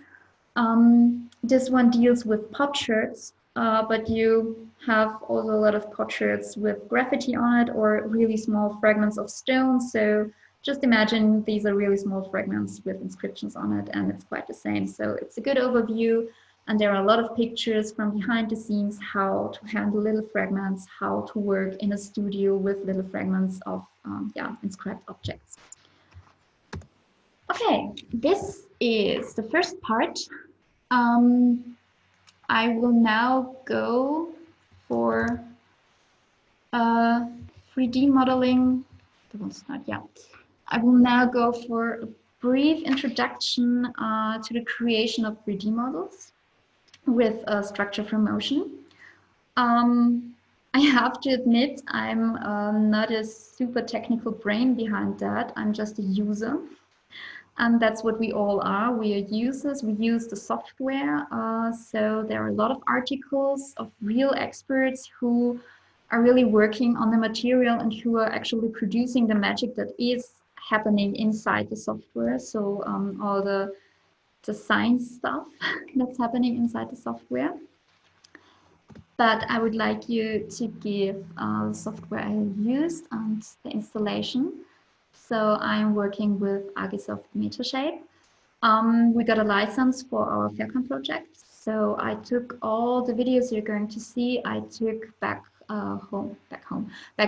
This one deals with potsherds, but you have also a lot of potsherds with graffiti on it or really small fragments of stone. So just imagine these are really small fragments with inscriptions on it, and it's quite the same. So it's a good overview, and there are a lot of pictures from behind the scenes, how to handle little fragments, how to work in a studio with little fragments of inscribed objects. Okay, this is the first part. I will now go for 3D modeling. The one's not yet. I will now go for a brief introduction to the creation of 3D models with a structure from motion. I have to admit, I'm not a super technical brain behind that. I'm just a user. And that's what we all are. We are users. We use the software. So there are a lot of articles of real experts who are really working on the material and who are actually producing the magic that is happening inside the software. So all the science stuff that's happening inside the software. But I would like you to give the software I used and the installation. So I'm working with Agisoft Metashape. We got a license for our Faircon project. So I took all the videos you're going to see, I took back at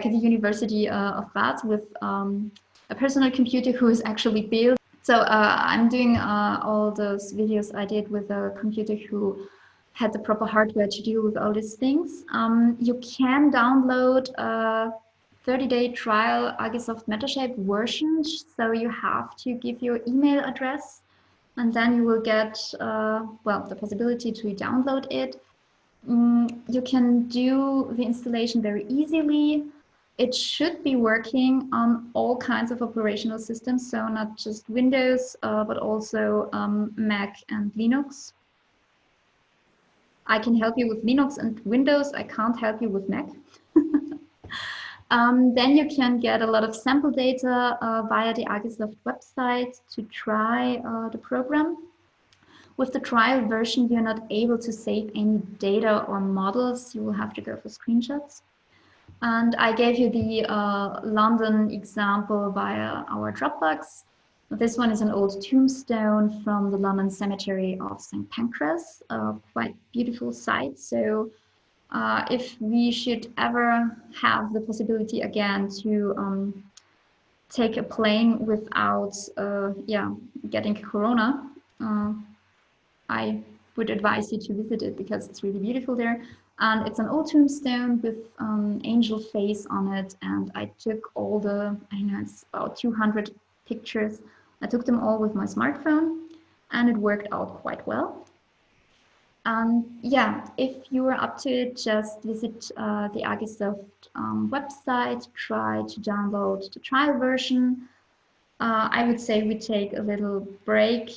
the University of Bath with a personal computer who is actually built. So I'm doing all those videos I did with a computer who had the proper hardware to deal with all these things. You can download 30-day trial Agisoft Metashape version, so you have to give your email address and then you will get the possibility to download it. You can do the installation very easily. It should be working on all kinds of operational systems, so not just Windows, but also Mac and Linux. I can help you with Linux and Windows. I can't help you with Mac. Then you can get a lot of sample data via the Agisoft website to try the program. With the trial version, you're not able to save any data or models. You will have to go for screenshots. And I gave you the London example via our Dropbox. This one is an old tombstone from the London Cemetery of St. Pancras, a quite beautiful site. So if we should ever have the possibility again to take a plane without getting corona, I would advise you to visit it because it's really beautiful there. And it's an old tombstone with angel face on it. And I took all the, I know it's about 200 pictures. I took them all with my smartphone and it worked out quite well. If you are up to it, just visit the Agisoft website, try to download the trial version. I would say we take a little break,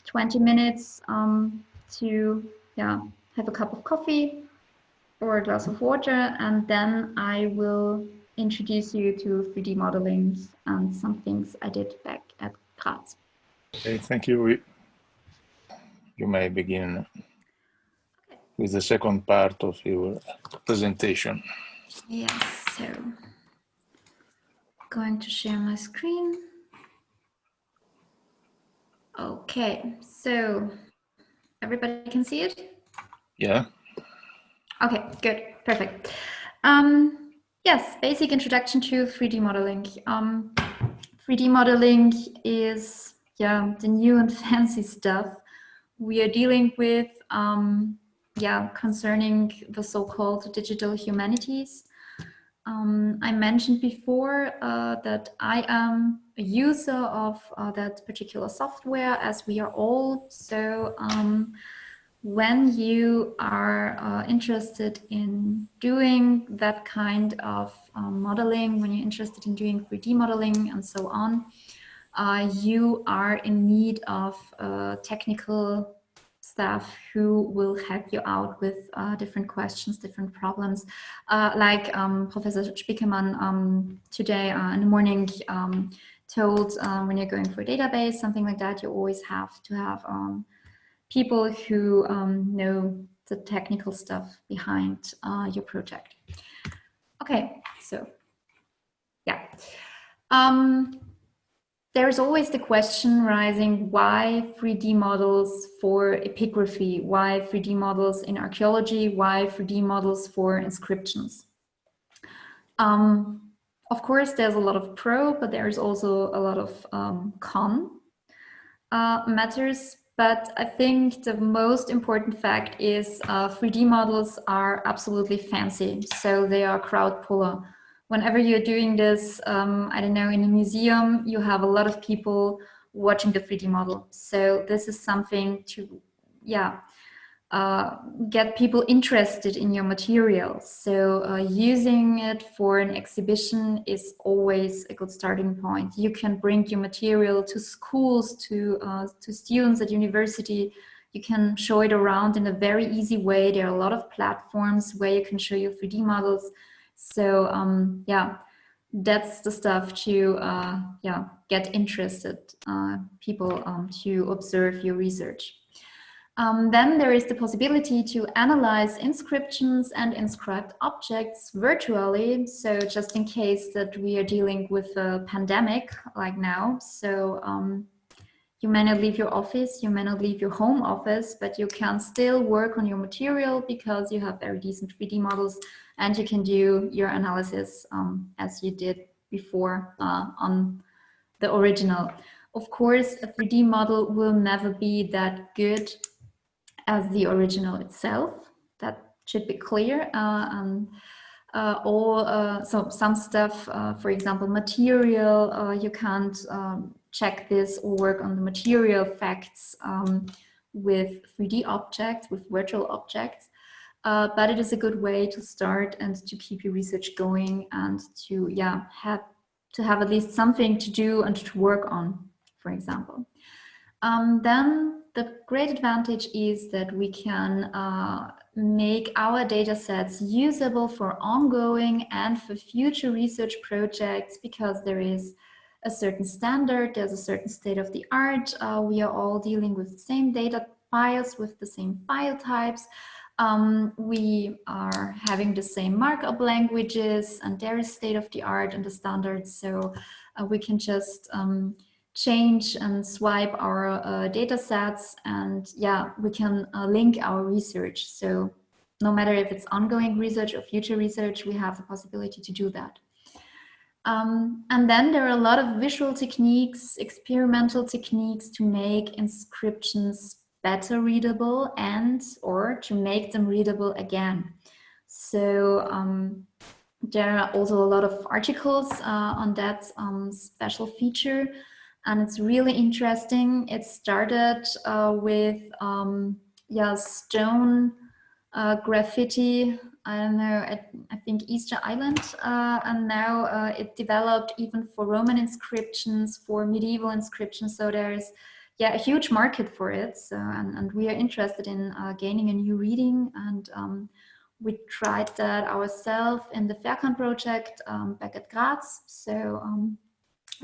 20 minutes to have a cup of coffee or a glass of water, and then I will introduce you to 3D modeling and some things I did back at Graz. Okay, thank you. You may begin with the second part of your presentation. Yes, so going to share my screen. Okay, so everybody can see it? Yeah. Okay, good. perfect. Yes, basic introduction to 3D modeling. 3D modeling is, yeah, the new and fancy stuff we are dealing with, yeah, concerning the so-called digital humanities. I mentioned before that I am a user of that particular software, as we are all. So when you are interested in doing that kind of modeling, when you're interested in doing 3D modeling and so on, you are in need of technical staff who will help you out with different questions, different problems. Like Professor Spiekermann today in the morning told, when you're going for a database, something like that, you always have to have people who know the technical stuff behind your project. Okay, so yeah. There's always the question rising, why 3D models for epigraphy? Why 3D models in archaeology? Why 3D models for inscriptions? Of course, there's a lot of pro, but there's also a lot of con matters. But I think the most important fact is 3D models are absolutely fancy. So they are crowd puller. Whenever you're doing this, I don't know, in a museum, you have a lot of people watching the 3D model. So this is something to, yeah, get people interested in your material. So using it for an exhibition is always a good starting point. You can bring your material to schools, to students at university. You can show it around in a very easy way. There are a lot of platforms where you can show your 3D models. So yeah, that's the stuff to yeah, get interested people to observe your research. Then there is the possibility to analyze inscriptions and inscribed objects virtually. So just in case that we are dealing with a pandemic like now. So you may not leave your office, you may not leave your home office, but you can still work on your material because you have very decent 3D models and you can do your analysis as you did before on the original. Of course, a 3D model will never be that good as the original itself. That should be clear. So some stuff, for example, material, you can't check this or work on the material facts with 3D objects, with virtual objects. But it is a good way to start and to keep your research going and to, yeah, have at least something to do and to work on, for example. Then the great advantage is that we can make our data sets usable for ongoing and for future research projects, because there is a certain standard, there's a certain state of the art. We are all dealing with the same data files, with the same file types. We are having the same markup languages, and there is state of the art and the standards. So we can just change and swipe our data sets, and yeah, we can link our research. So no matter if it's ongoing research or future research, we have the possibility to do that. And then there are a lot of visual techniques, experimental techniques to make inscriptions better readable and or to make them readable again. So there are also a lot of articles on that special feature. And it's really interesting. It started with yeah, stone graffiti, I don't know, I think Easter Island, and now it developed even for Roman inscriptions, for medieval inscriptions. So there's, yeah, a huge market for it. So, and we are interested in gaining a new reading, and we tried that ourselves in the Verkan project back at Graz. So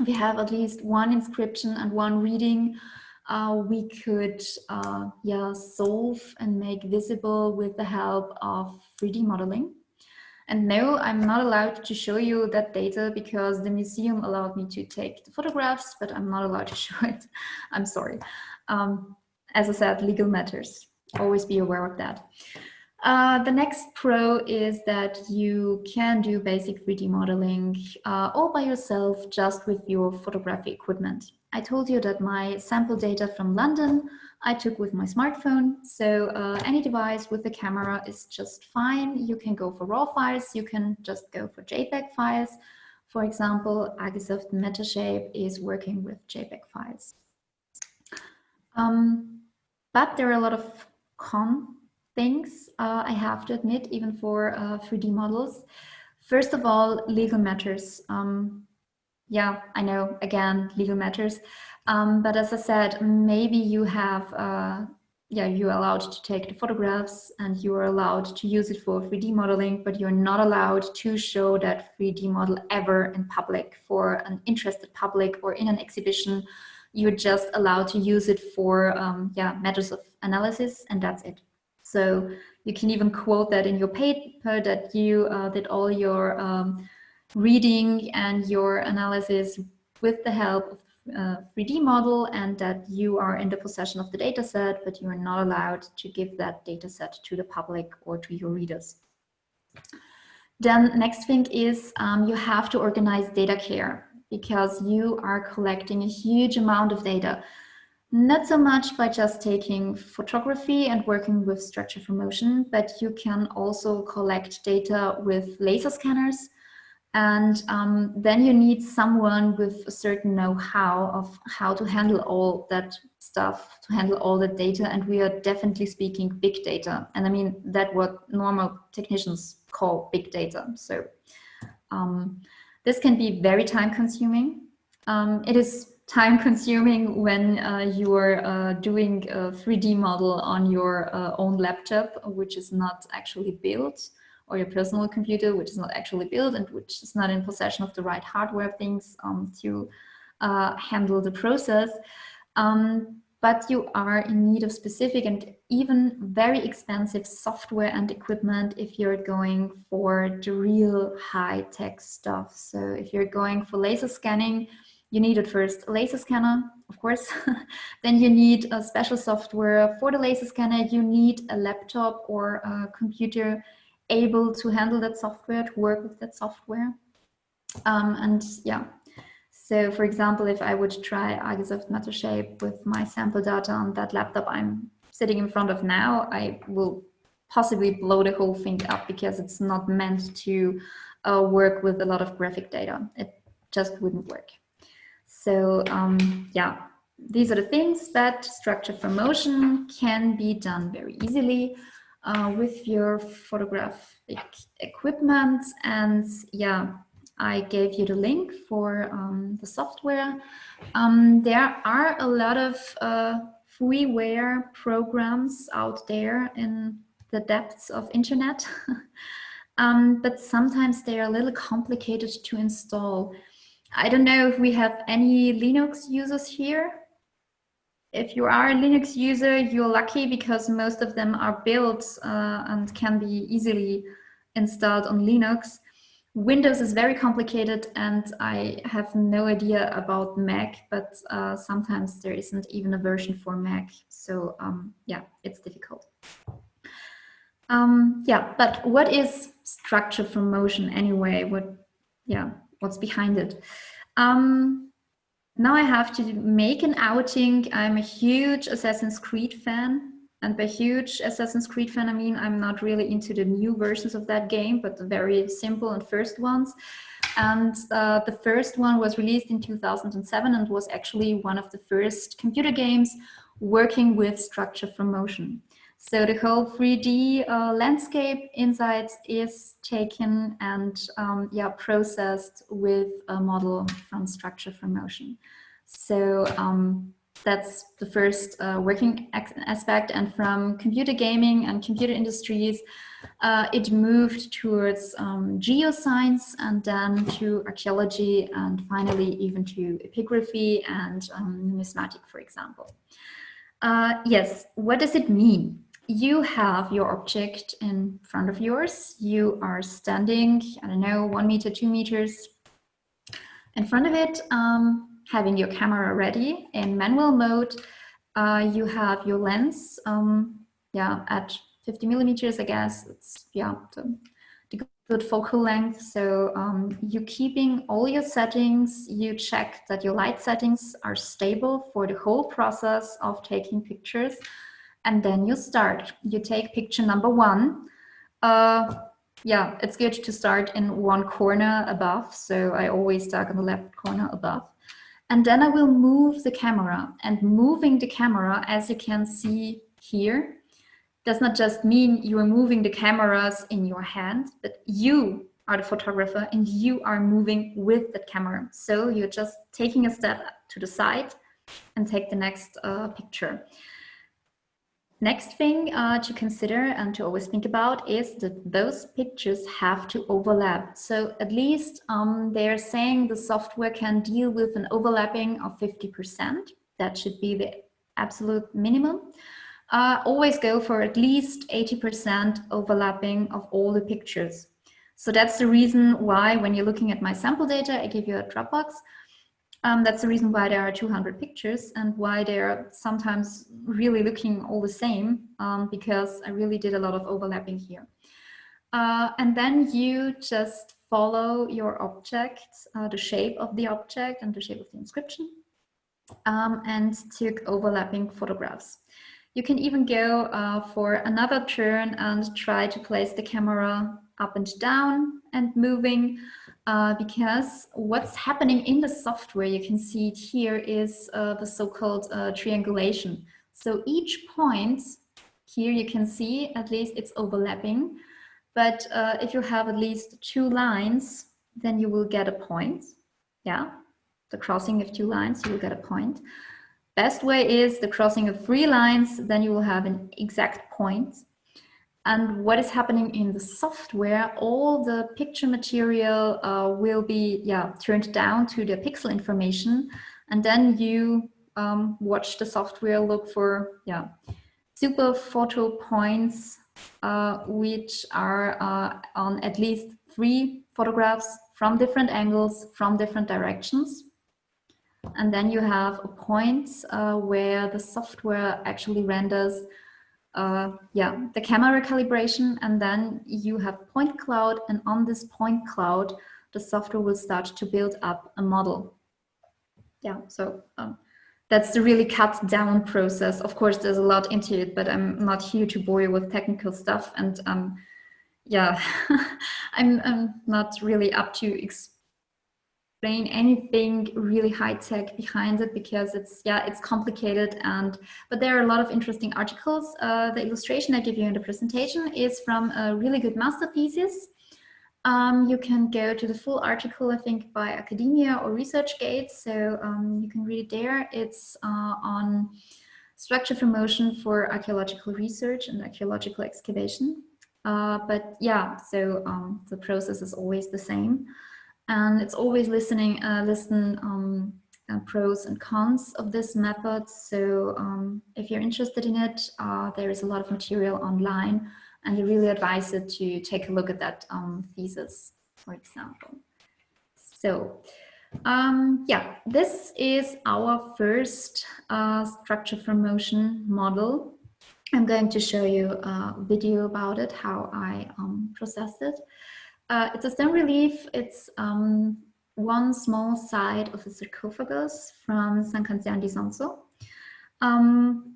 we have at least one inscription and one reading we could yeah, solve and make visible with the help of 3D modeling. And no, I'm not allowed to show you that data because the museum allowed me to take the photographs, but I'm not allowed to show it. I'm sorry. As I said, legal matters. Always be aware of that. The next pro is that you can do basic 3D modeling all by yourself, just with your photography equipment. I told you that my sample data from London I took with my smartphone, so any device with a camera is just fine. You can go for RAW files, you can just go for JPEG files. For example, Agisoft Metashape is working with JPEG files. But there are a lot of things, I have to admit, even for 3D models. First of all, legal matters. Yeah, I know, again, legal matters. But as I said, maybe you have, you're allowed to take the photographs and you are allowed to use it for 3D modeling, but you're not allowed to show that 3D model ever in public for an interested public or in an exhibition. You're just allowed to use it for matters of analysis, and that's it. So you can even quote that in your paper that you did all your reading and your analysis with the help of 3D model, and that you are in the possession of the data set, but you are not allowed to give that data set to the public or to your readers. Then next thing is you have to organize data care, because you are collecting a huge amount of data. Not so much by just taking photography and working with structure for motion, but you can also collect data with laser scanners. And then you need someone with a certain know-how of how to handle all that stuff, to handle all the data. And we are definitely speaking big data. And I mean, that's what normal technicians call big data. So this can be very time consuming. It is time consuming when you are doing a 3D model on your own laptop, which is not actually built, or your personal computer, which is not actually built and which is not in possession of the right hardware things to handle the process. But you are in need of specific and even very expensive software and equipment if you're going for the real high-tech stuff. So if you're going for laser scanning, you need at first a laser scanner, of course. Then you need a special software for the laser scanner. You need a laptop or a computer able to handle that software, to work with that software. And yeah, so for example, if I would try Agisoft Metashape with my sample data on that laptop I'm sitting in front of now, I will possibly blow the whole thing up, because it's not meant to work with a lot of graphic data. It just wouldn't work. So yeah, these are the things that structure for motion can be done very easily with your photographic equipment. And yeah, I gave you the link for the software. There are a lot of freeware programs out there in the depths of internet, but sometimes they are a little complicated to install. I don't know if we have any Linux users here. If you are a Linux user, you're lucky, because most of them are built and can be easily installed on Linux. Windows is very complicated, and I have no idea about Mac, but sometimes there isn't even a version for Mac. So yeah, it's difficult. Yeah, but what is structure for motion anyway? What's behind it? Now I have to make an outing. I'm a huge Assassin's Creed fan. And by huge Assassin's Creed fan, I mean I'm not really into the new versions of that game, but the very simple and first ones. And the first one was released in 2007 and was actually one of the first computer games working with structure for motion. So the whole 3D landscape inside is taken and processed with a model from structure for motion. So that's the first working aspect. And from computer gaming and computer industries, it moved towards geoscience, and then to archaeology, and finally even to epigraphy and numismatic, for example. Yes, what does it mean? You have your object in front of yours. You are standing, I don't know, 1 meter, 2 meters in front of it, having your camera ready in manual mode. You have your lens at 50 millimeters, I guess. It's, yeah, the good focal length. So you're keeping all your settings. You check that your light settings are stable for the whole process of taking pictures. And then you start. You take picture number 1. Yeah, it's good to start in one corner above. So I always start on the left corner above. And then I will move the camera. And moving the camera, as you can see here, does not just mean you are moving the cameras in your hand, but you are the photographer and you are moving with the camera. So you're just taking a step to the side and take the next picture. Next thing to consider and to always think about is that those pictures have to overlap. So at least they're saying the software can deal with an overlapping of 50%. That should be the absolute minimum. Always go for at least 80% overlapping of all the pictures. So that's the reason why when you're looking at my sample data, I give you a Dropbox. That's the reason why there are 200 pictures and why they're sometimes really looking all the same, because I really did a lot of overlapping here. And then you just follow your object, the shape of the object and the shape of the inscription, and took overlapping photographs. You can even go for another turn and try to place the camera up and down and moving, because what's happening in the software, you can see it here, is the so-called triangulation. So each point here you can see at least it's overlapping, but if you have at least 2 lines, then you will get a point. Yeah, the crossing of 2 lines, you will get a point. Best way is the crossing of 3 lines, then you will have an exact point. And what is happening in the software, all the picture material will be turned down to the pixel information. And then you watch the software look for super photo points, which are on at least 3 photographs from different angles, from different directions. And then you have a point where the software actually renders the camera calibration, and then you have point cloud, and on this point cloud the software will start to build up a model. So that's the really cut down process. Of course there's a lot into it, but I'm not here to bore you with technical stuff, and I'm not really up to explain anything really high-tech behind it, because it's complicated, but there are a lot of interesting articles. The illustration I give you in the presentation is from really good masterpieces. You can go to the full article, I think, by Academia or ResearchGate, so you can read it there. It's on structure for motion for archaeological research and archaeological excavation. But the process is always the same. And it's always listen pros and cons of this method. So if you're interested in it, there is a lot of material online, and I really advise it to take a look at that thesis, for example. So this is our first structure for motion model. I'm going to show you a video about it, how I processed it. It's a stone relief. It's one small side of a sarcophagus from San Canzian di Sonzo.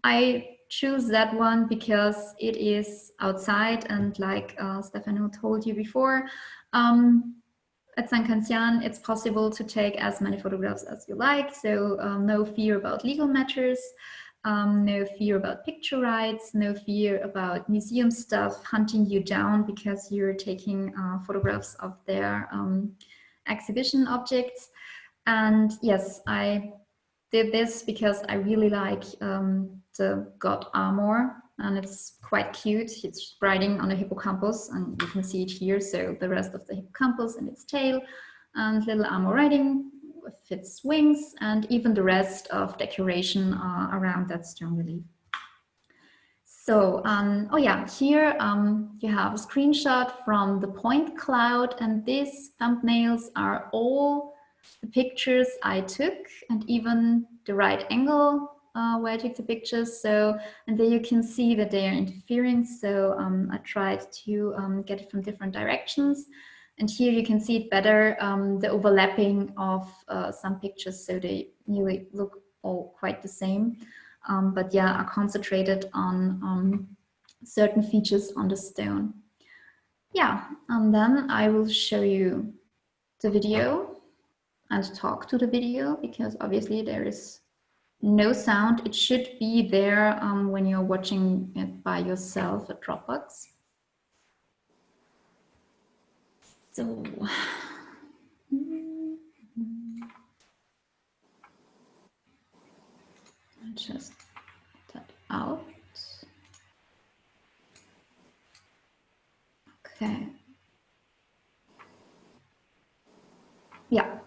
I choose that one because it is outside, and like Stefano told you before, at San Canzian it's possible to take as many photographs as you like, so no fear about legal matters. No fear about picture rights, no fear about museum stuff hunting you down because you're taking photographs of their exhibition objects. And yes, I did this because I really like the god armor, and it's quite cute. It's riding on a hippocampus, and you can see it here. So the rest of the hippocampus and its tail, and little armor riding with its wings, and even the rest of decoration around that stone relief. So, here you have a screenshot from the point cloud, and these thumbnails are all the pictures I took, and even the right angle where I took the pictures. So, and there you can see that they are interfering. So I tried to get it from different directions. And here you can see it better, the overlapping of some pictures. So they nearly look all quite the same. But yeah, are concentrated on certain features on the stone. Yeah, and then I will show you the video and talk to the video, because obviously there is no sound. It should be there when you're watching it by yourself at Dropbox. So, I'll just put that out. Okay. Yeah.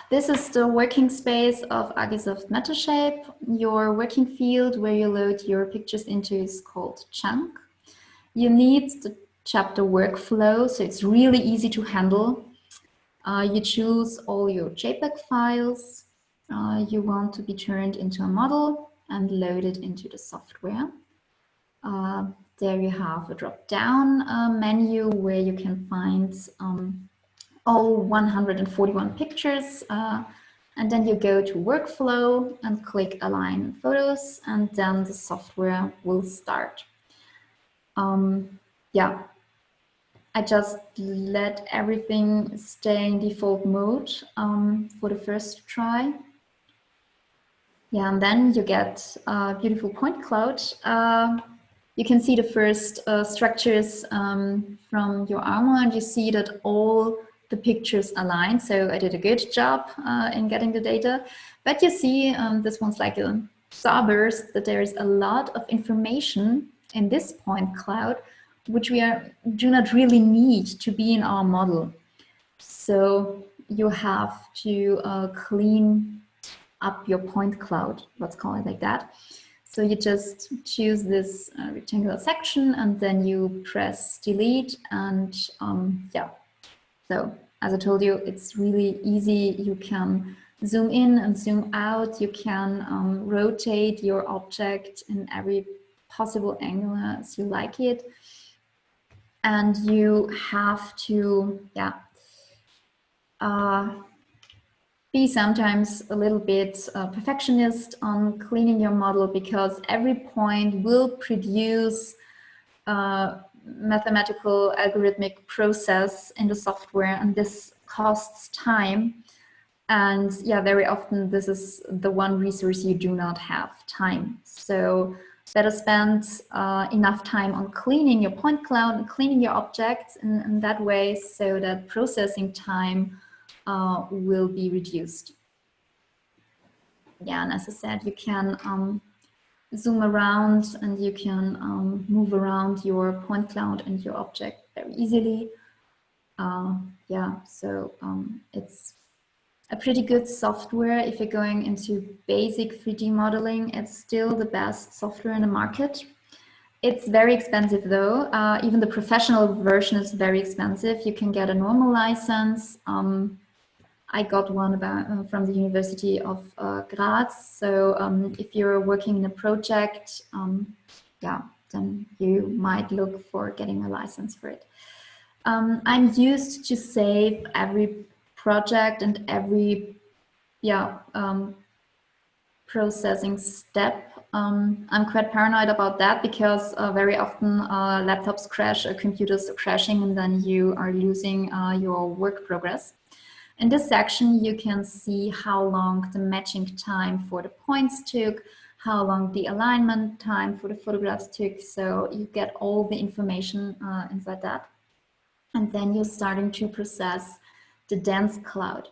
This is the working space of Agisoft Metashape. Your working field where you load your pictures into is called chunk. You need the chapter workflow, so it's really easy to handle. You choose all your JPEG files you want to be turned into a model and loaded into the software. There you have a drop-down menu where you can find all 141 pictures, and then you go to workflow and click align photos, and then the software will start. Yeah, I just let everything stay in default mode for the first try. Yeah, and then you get a beautiful point cloud. You can see the first structures from your armor, and you see that all the pictures align. So I did a good job in getting the data. But you see, this one's like a starburst, that there is a lot of information in this point cloud, which we do not really need to be in our model. So you have to clean up your point cloud, let's call it like that. So you just choose this rectangular section, and then you press delete, and yeah. So as I told you, it's really easy. You can zoom in and zoom out. You can rotate your object in every possible angle as you like it. And you have to, yeah, be sometimes a little bit perfectionist on cleaning your model, because every point will produce mathematical algorithmic process in the software, and this costs time. And yeah, very often this is the one resource you do not have, time. So better spend enough time on cleaning your point cloud and cleaning your objects in that way, so that processing time will be reduced. Yeah, and as I said, you can zoom around, and you can move around your point cloud and your object very easily. Yeah, so it's a pretty good software. If you're going into basic 3D modeling, it's still the best software in the market. It's very expensive though. Even the professional version is very expensive. You can get a normal license. I got one from the University of Graz. So if you're working in a project, yeah, then you might look for getting a license for it. I'm used to save every project and every processing step. I'm quite paranoid about that, because very often laptops crash or computers are crashing, and then you are losing your work progress. In this section, you can see how long the matching time for the points took, how long the alignment time for the photographs took. So you get all the information inside that. And then you're starting to process the dense cloud.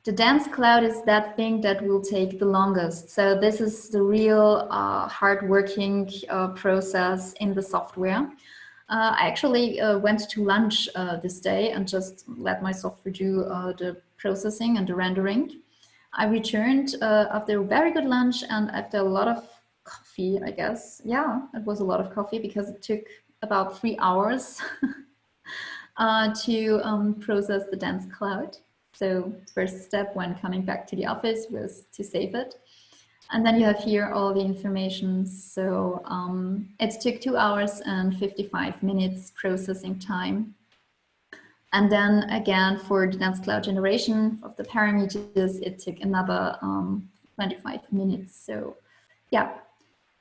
The dense cloud is that thing that will take the longest. So this is the real hard-working process in the software. I actually went to lunch this day and just let my software do the processing and the rendering. I returned after a very good lunch and after a lot of coffee, I guess. Yeah, it was a lot of coffee, because it took about 3 hours to process the dense cloud. So first step when coming back to the office was to save it. And then you have here all the information. So it took 2 hours and 55 minutes processing time. And then again, for the dense cloud generation of the parameters, it took another 25 minutes. So yeah,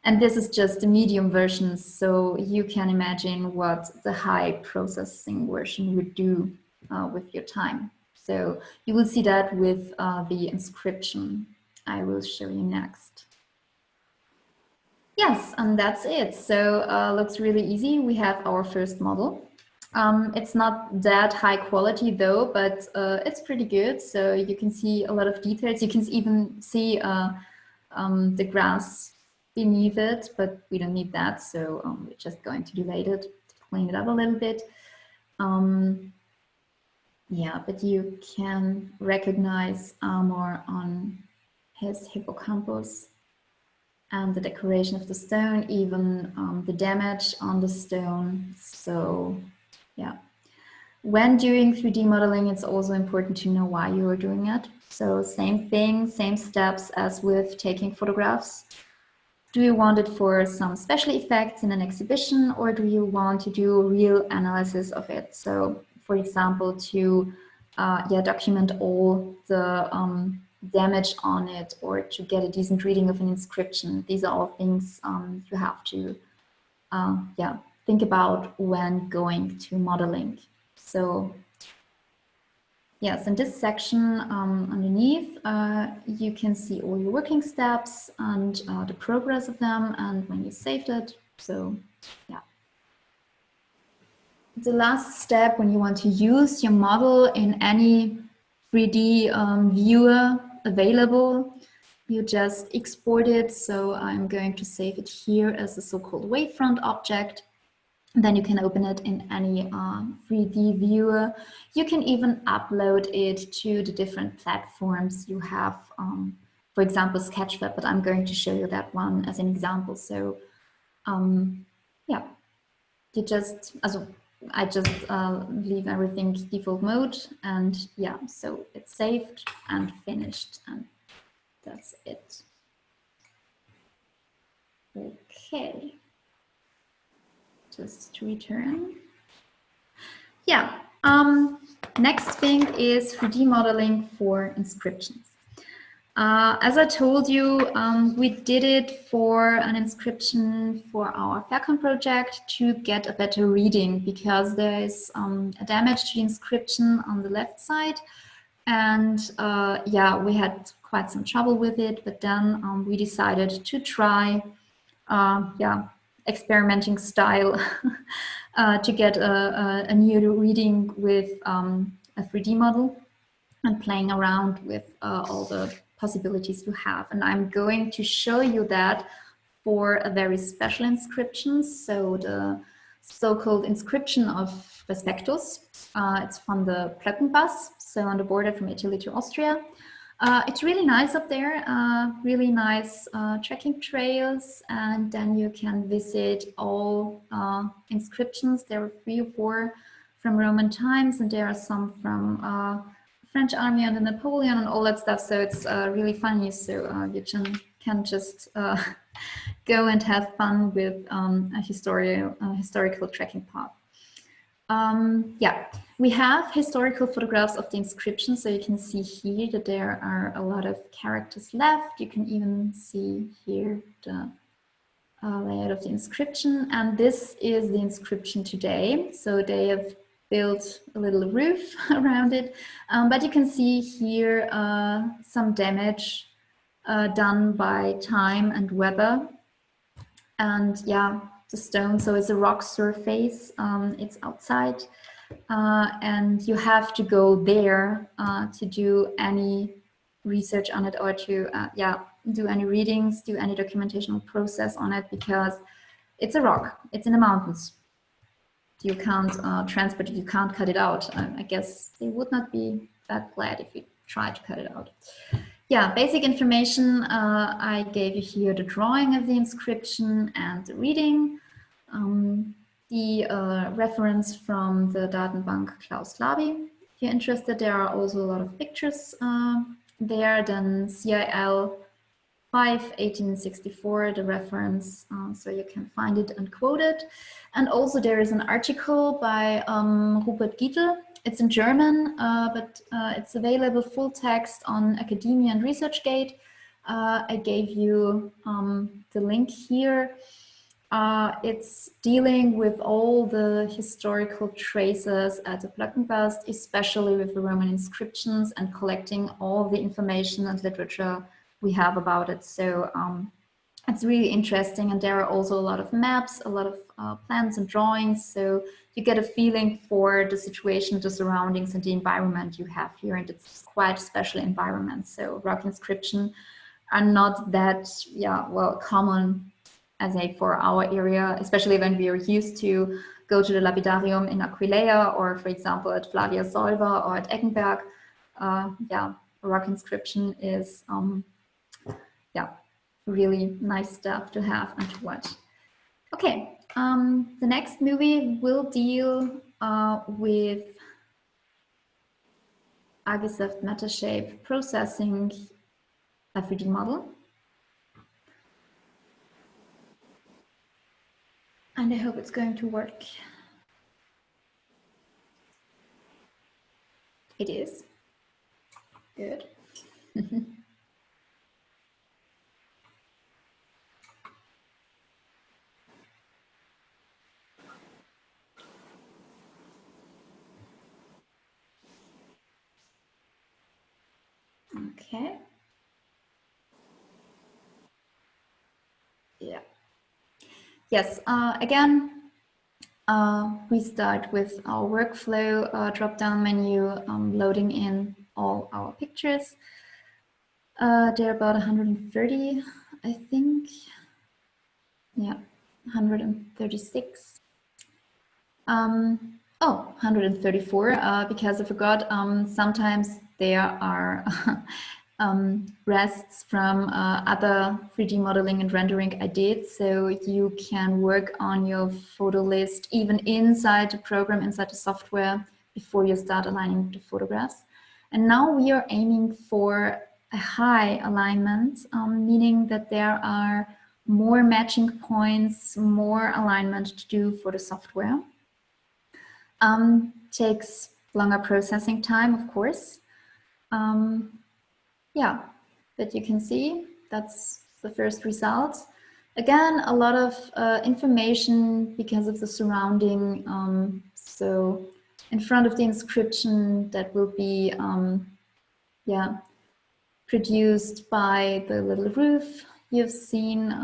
and this is just the medium version. So you can imagine what the high processing version would do with your time. So you will see that with the inscription I will show you next. Yes, and that's it. So looks really easy. We have our first model. It's not that high quality though, but it's pretty good. So you can see a lot of details. You can even see the grass beneath it, but we don't need that. So we're just going to delete it, to clean it up a little bit. Yeah, but you can recognize more on his hippocampus and the decoration of the stone, even the damage on the stone. So yeah, when doing 3D modeling, it's also important to know why you are doing it. So same thing, same steps as with taking photographs. Do you want it for some special effects in an exhibition, or do you want to do real analysis of it? So for example, to document all the damage on it, or to get a decent reading of an inscription. These are all things you have to think about when going to modeling. So yes, in this section underneath, you can see all your working steps and the progress of them and when you saved it. So yeah. The last step when you want to use your model in any 3D viewer available, you just export it. So I'm going to save it here as a so-called wavefront object. Then you can open it in any 3D viewer. You can even upload it to the different platforms you have, for example, Sketchweb, but I'm going to show you that one as an example. So yeah, you just, I just leave everything default mode, and yeah, so it's saved and finished, and that's it. Okay. Just to return. Yeah, next thing is 3D modeling for inscriptions. As I told you, we did it for an inscription for our FAIRCON project to get a better reading, because there is a damage to the inscription on the left side. And yeah, we had quite some trouble with it, but then we decided to try, experimenting style to get a new reading with a 3D model and playing around with all the possibilities you have. And I'm going to show you that for a very special inscription. So the so-called Inscription of Perspectives. It's from the Plöckenpass, so on the border from Italy to Austria. It's really nice up there, really nice trekking trails, and then you can visit all inscriptions. There are 3 or 4 from Roman times, and there are some from French army under Napoleon and all that stuff. So it's really funny. So you can just go and have fun with a historical trekking path. Yeah, we have historical photographs of the inscription, so you can see here that there are a lot of characters left. You can even see here the layout of the inscription, and this is the inscription today. So they have built a little roof around it, but you can see here some damage done by time and weather. And yeah, the stone, so it's a rock surface, it's outside, and you have to go there to do any research on it, or to do any readings, do any documentational process on it, because it's a rock, it's in the mountains. You can't transport it, you can't cut it out. I guess they would not be that glad if you try to cut it out. Yeah, basic information. I gave you here the drawing of the inscription and the reading. The reference from the Datenbank Klaus Labi. If you're interested, there are also a lot of pictures there. Then CIL 1864, the reference, so you can find it and quote it. And also there is an article by Rupert Gietl. It's in German, but it's available full text on Academia and ResearchGate. I gave you the link here. It's dealing with all the historical traces at the Blöckenbast, especially with the Roman inscriptions, and collecting all the information and literature we have about it. So it's really interesting, and there are also a lot of maps, a lot of plans and drawings, so you get a feeling for the situation, the surroundings, and the environment you have here, and it's quite a special environment. So rock inscription are not that, well, common as for our area, especially when we are used to go to the lapidarium in Aquileia, or for example at Flavia Solva or at Eggenberg. Rock inscription is really nice stuff to have and to watch. Okay, the next movie will deal with Argisoft Metashape processing a 3D model. And I hope it's going to work. It is. Good. Okay. Yeah. Yes, again, we start with our workflow drop-down menu, loading in all our pictures. They're about 130, I think. Yeah, 136. 134, because I forgot, sometimes there are rests from other 3D modeling and rendering I did, so you can work on your photo list even inside the program, inside the software, before you start aligning the photographs. And now we are aiming for a high alignment, meaning that there are more matching points, more alignment to do for the software. Takes longer processing time, of course. Yeah, but you can see that's the first result. Again, a lot of information because of the surrounding. So in front of the inscription that will be produced by the little roof you've seen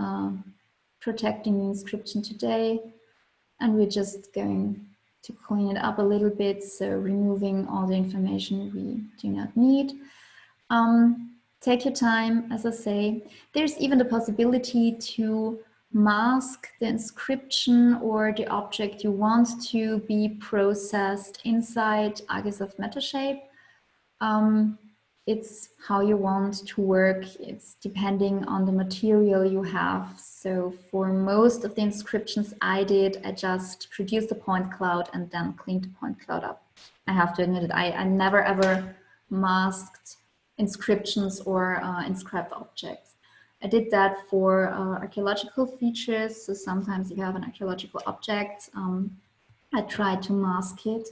protecting the inscription today. And we're just going to clean it up a little bit, so removing all the information we do not need. Take your time, as I say. There's even the possibility to mask the inscription or the object you want to be processed inside Argisoft Metashape. It's how you want to work. It's depending on the material you have. So for most of the inscriptions I did, I just produced a point cloud and then cleaned the point cloud up. I have to admit it, I never ever masked inscriptions or inscribed objects. I did that for archaeological features. So sometimes you have an archaeological object. I tried to mask it.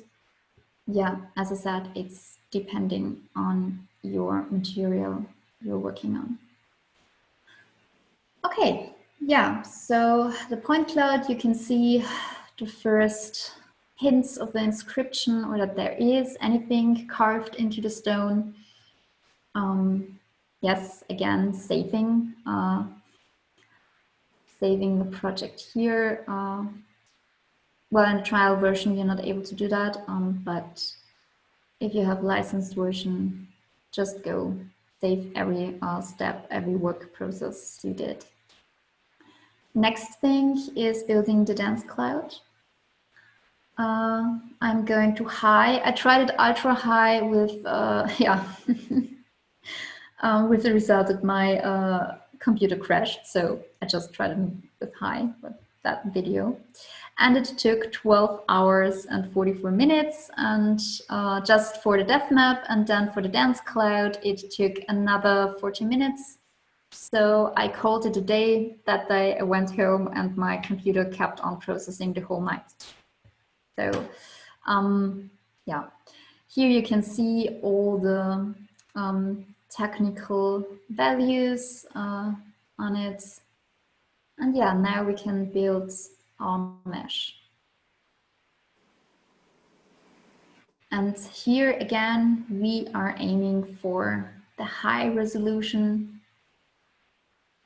Yeah, as I said, it's depending on your material you're working on. Okay, yeah, so the point cloud, you can see the first hints of the inscription, or that there is anything carved into the stone. Yes, again, saving the project here. Well, in the trial version, you're not able to do that, but if you have licensed version, just go save every step, every work process you did. Next thing is building the dance cloud. I'm going to high. I tried it ultra high with, with the result that my computer crashed. So I just tried it with high with that video. And it took 12 hours and 44 minutes. And just for the depth map, and then for the dance cloud, it took another 40 minutes. So I called it a day. That day I went home and my computer kept on processing the whole night. So yeah, here you can see all the technical values on it. And yeah, now we can build our mesh. And here again, we are aiming for the high resolution,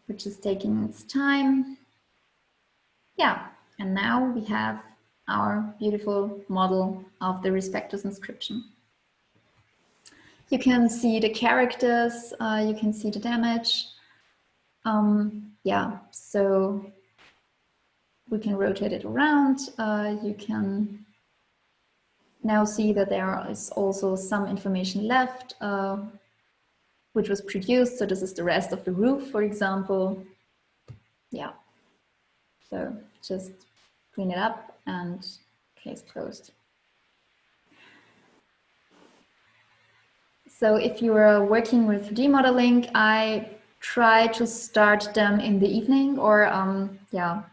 which is taking its time. Yeah, and now we have our beautiful model of the Respectus inscription. You can see the characters, you can see the damage. Yeah, so we can rotate it around. You can now see that there is also some information left, which was produced. So this is the rest of the roof, for example. Yeah, so just clean it up and case closed. So if you are working with 3D modeling, I try to start them in the evening, or yeah,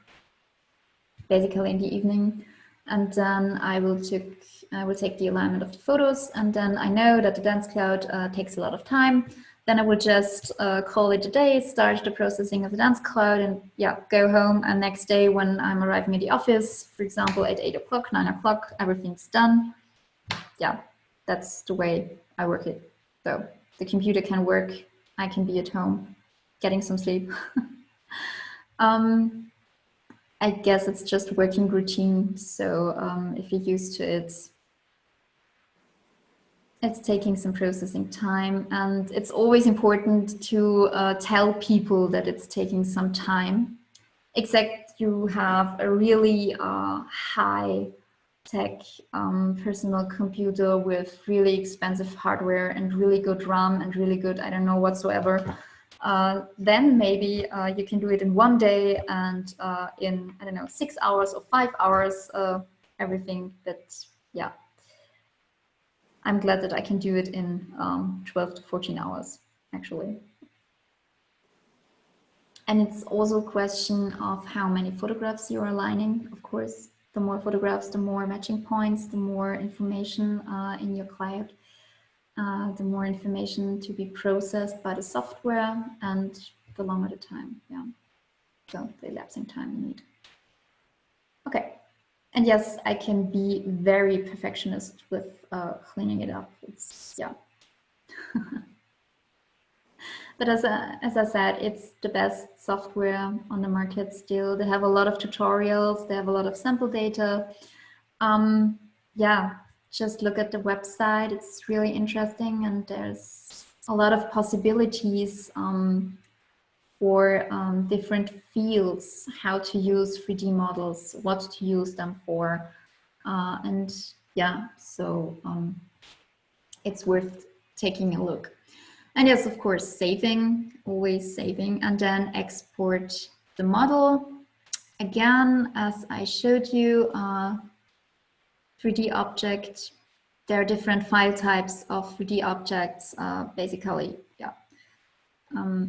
basically in the evening, and then I will take the alignment of the photos, and then I know that the dense cloud takes a lot of time. Then I would just call it a day, start the processing of the dense cloud, and yeah, go home. And next day when I'm arriving at the office, for example, at 8 o'clock, 9 o'clock, everything's done. Yeah, that's the way I work it. So the computer can work, I can be at home, getting some sleep. I guess it's just working routine. So if you're used to it, it's taking some processing time, and it's always important to tell people that it's taking some time. Except you have a really high tech personal computer with really expensive hardware and really good RAM and really good, I don't know, whatsoever. Then maybe you can do it in one day and in, I don't know, 6 hours or 5 hours, everything. But yeah, I'm glad that I can do it in 12 to 14 hours, actually. And it's also a question of how many photographs you're aligning, of course. The more photographs, the more matching points, the more information in your cloud, the more information to be processed by the software, and the longer the time, yeah. So the elapsing time you need. Okay, and yes, I can be very perfectionist with cleaning it up. It's, yeah. But as I said, it's the best software on the market still. They have a lot of tutorials, they have a lot of sample data. Yeah, just look at the website, it's really interesting, and there's a lot of possibilities for different fields, how to use 3D models, what to use them for. And yeah, so it's worth taking a look. And yes, of course, saving, always saving, and then export the model. Again, as I showed you, 3D object, there are different file types of 3D objects, basically, yeah.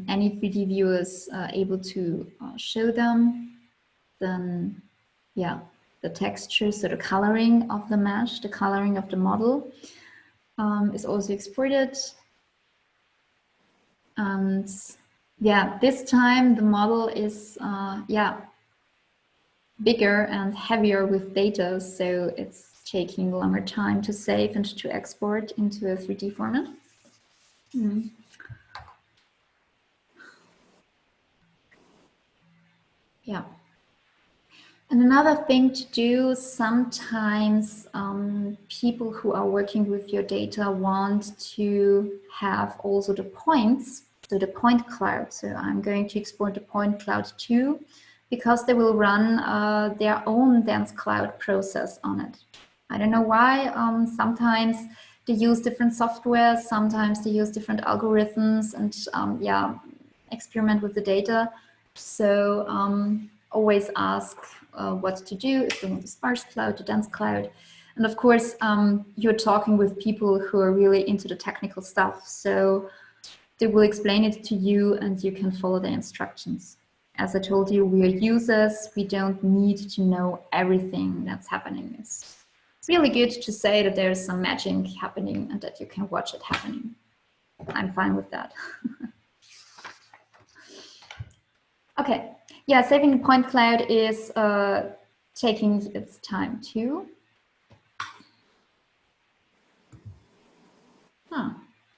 Any 3D viewer is able to show them. Then, yeah, the texture, so the coloring of the mesh, the coloring of the model is also exported. And yeah, this time the model is yeah, bigger and heavier with data, so it's taking longer time to save and to export into a 3D format. Yeah. And another thing to do, sometimes people who are working with your data want to have also the points, so the point cloud. So I'm going to export the point cloud too, because they will run their own dense cloud process on it. I don't know why. Sometimes they use different software, sometimes they use different algorithms, and yeah, experiment with the data. So always ask what to do if they want the sparse cloud, the dense cloud. And of course, you're talking with people who are really into the technical stuff. So they will explain it to you and you can follow the instructions. As I told you, we are users. We don't need to know everything that's happening. It's really good to say that there's some magic happening and that you can watch it happening. I'm fine with that. Okay, yeah, saving the point cloud is taking its time too.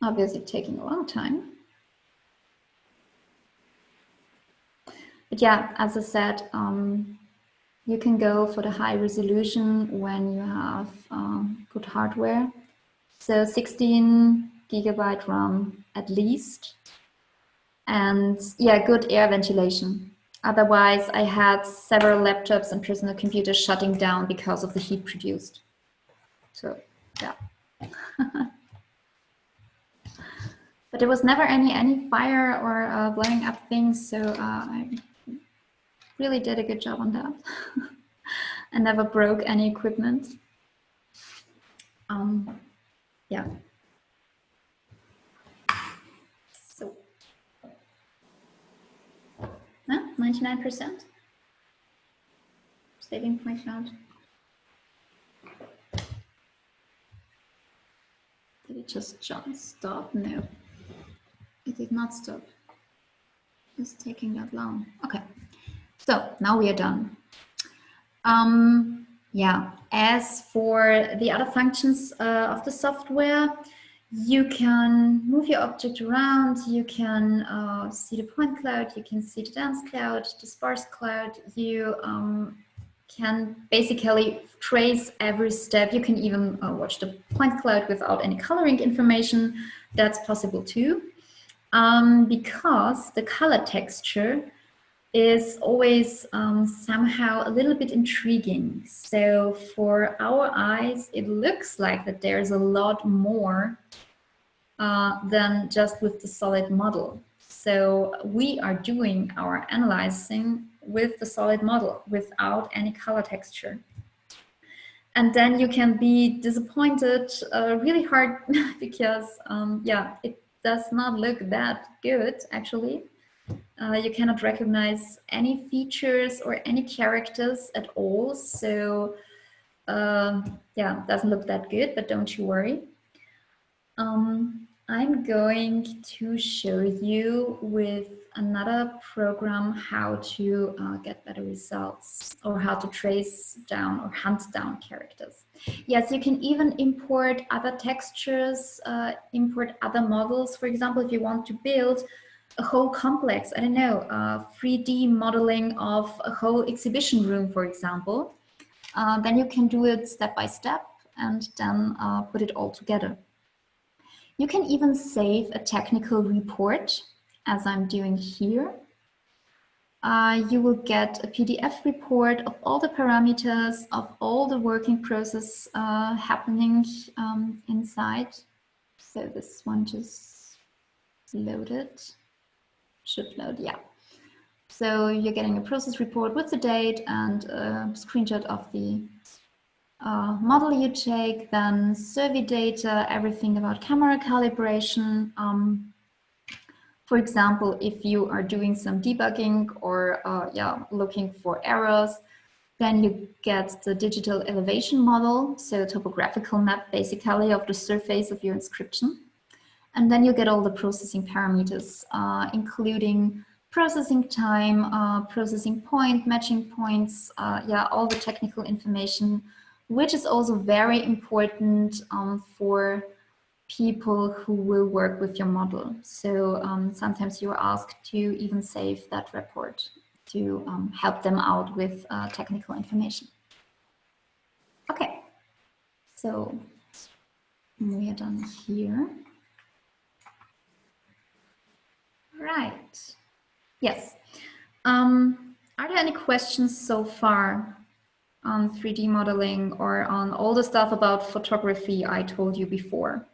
Obviously taking a long time. But yeah, as I said, you can go for the high resolution when you have good hardware. So 16 GB RAM at least. And yeah, good air ventilation. Otherwise, I had several laptops and personal computers shutting down because of the heat produced. So yeah. But there was never any fire or blowing up things, so I really did a good job on that. I never broke any equipment. Yeah. So, 99% saving point cloud. Did it just stop? No, it did not stop. It's taking that long. Okay, so now we are done. Yeah, as for the other functions of the software, you can move your object around, you can see the point cloud, you can see the dense cloud, the sparse cloud, you can basically trace every step. You can even watch the point cloud without any coloring information. That's possible too, because the color texture is always somehow a little bit intriguing. So for our eyes, it looks like that there's a lot more than just with the solid model. So we are doing our analyzing with the solid model without any color texture. And then you can be disappointed really hard because yeah, it does not look that good actually. You cannot recognize any features or any characters at all. So yeah, it doesn't look that good, but don't you worry. I'm going to show you with another program how to get better results, or how to trace down or hunt down characters. Yes, you can even import other textures, import other models. For example, if you want to build a whole complex, I don't know, 3D modeling of a whole exhibition room, for example, then you can do it step by step and then put it all together. You can even save a technical report, as I'm doing here. You will get a PDF report of all the parameters, of all the working process happening inside. So this one just loaded. Should load, yeah. So you're getting a process report with the date and a screenshot of the model you take, then survey data, everything about camera calibration. For example, if you are doing some debugging or yeah, looking for errors, then you get the digital elevation model, so topographical map basically of the surface of your inscription. And then you get all the processing parameters, including processing time, processing point, matching points, yeah, all the technical information, which is also very important for people who will work with your model. So sometimes you are asked to even save that report to help them out with technical information. Okay, so we are done here. Right. Yes. Are there any questions so far on 3D modeling or on all the stuff about photography I told you before?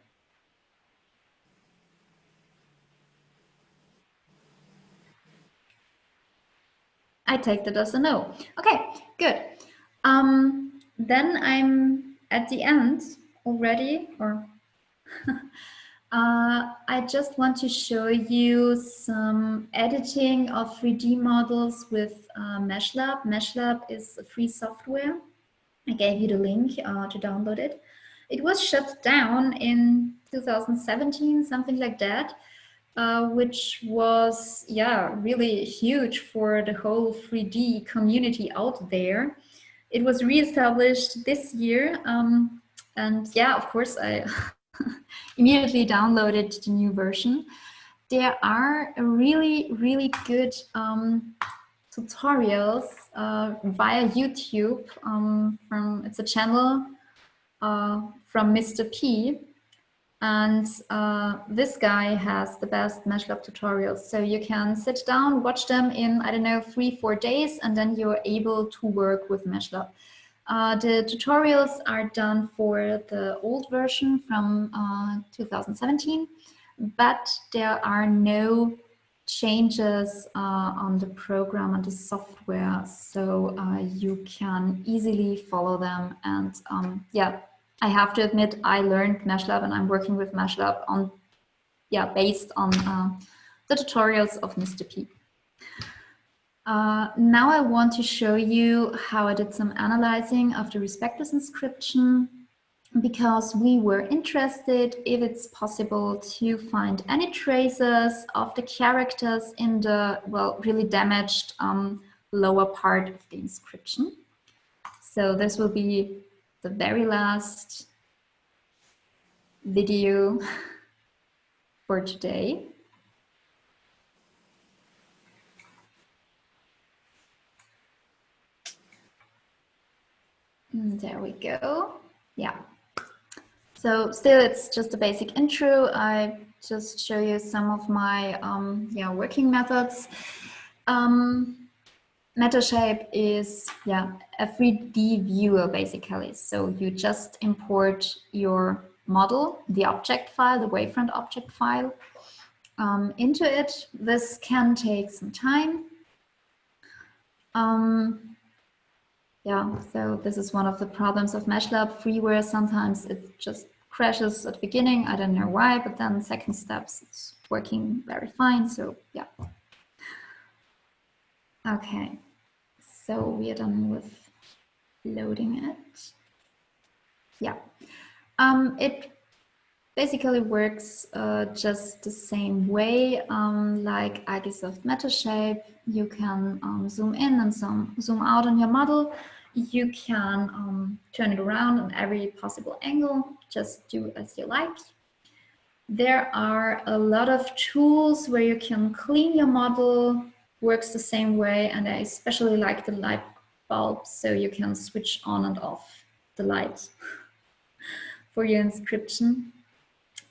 I take that as a no. Okay, good. Then I'm at the end already, or I just want to show you some editing of 3D models with MeshLab. MeshLab is a free software. I gave you the link to download it. It was shut down in 2017, something like that, which was, yeah, really huge for the whole 3D community out there. It was reestablished this year, and yeah, of course, I immediately downloaded the new version. There are really, really good tutorials via YouTube. It's a channel from Mr. P, and this guy has the best MeshLab tutorials. So you can sit down, watch them in, I don't know, 3-4 days, and then you're able to work with MeshLab. The tutorials are done for the old version from 2017, but there are no changes on the program and the software, so you can easily follow them. And yeah, I have to admit, I learned MeshLab and I'm working with MeshLab on, yeah, based on the tutorials of Mr. P. Now I want to show you how I did some analyzing of the respectives inscription, because we were interested if it's possible to find any traces of the characters in the, well, really damaged lower part of the inscription. So this will be the very last video for today. There we go. Yeah. So still, it's just a basic intro. I just show you some of my yeah, working methods. Metashape is, yeah, a 3D viewer basically. So you just import your model, the object file, the wavefront object file, into it. This can take some time. Yeah, so this is one of the problems of MeshLab freeware. Sometimes it just crashes at the beginning. I don't know why, but then second steps, it's working very fine. So yeah. Okay, so we are done with loading it. Yeah, it basically works just the same way like Icosoft Metashape. You can zoom in and zoom out on your model. You can turn it around in every possible angle, just do as you like. There are a lot of tools where you can clean your model, works the same way, and I especially like the light bulb, so you can switch on and off the light for your inscription.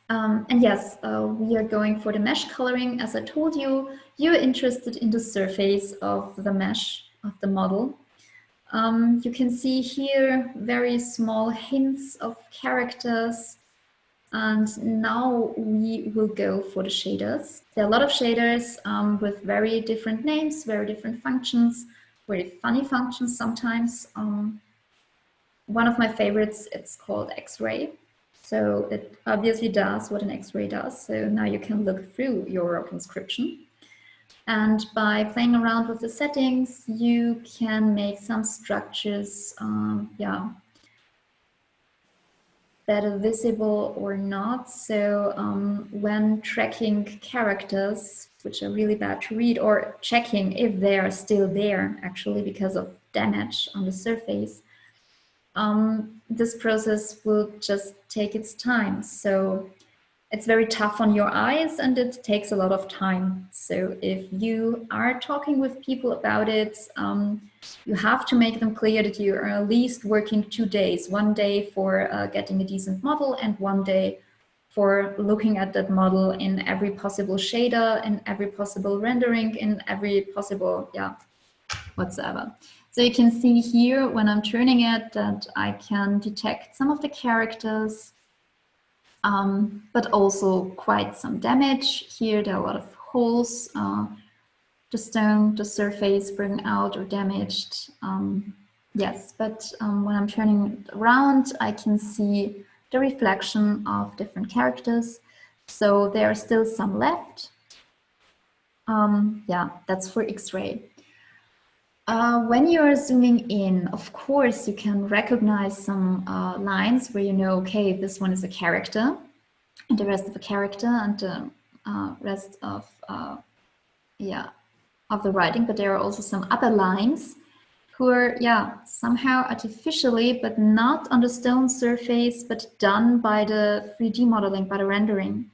And yes, we are going for the mesh coloring. As I told you, you're interested in the surface of the mesh of the model. You can see here very small hints of characters. And now we will go for the shaders. There are a lot of shaders with very different names, very different functions, very funny functions sometimes. One of my favorites, it's called X-ray. So it obviously does what an X-ray does. So now you can look through your inscription. And by playing around with the settings, you can make some structures, yeah, better visible or not. So when tracking characters, which are really bad to read, or checking if they are still there, actually, because of damage on the surface, this process will just take its time. So it's very tough on your eyes and it takes a lot of time. So if you are talking with people about it, you have to make them clear that you are at least working 2 days, 1 day for getting a decent model and 1 day for looking at that model in every possible shader, in every possible rendering, in every possible, yeah, whatsoever. So you can see here when I'm turning it that I can detect some of the characters, but also quite some damage. Here there are a lot of holes, the stone, the surface burned out or damaged. Yes, but when I'm turning it around, I can see the reflection of different characters. So there are still some left. Yeah, that's for X-ray. When you're zooming in, of course, you can recognize some lines where you know, okay, this one is a character, and the rest of a character, and the rest of the writing. But there are also some other lines who are, somehow artificially, but not on the stone surface, but done by the 3D modeling, by the rendering.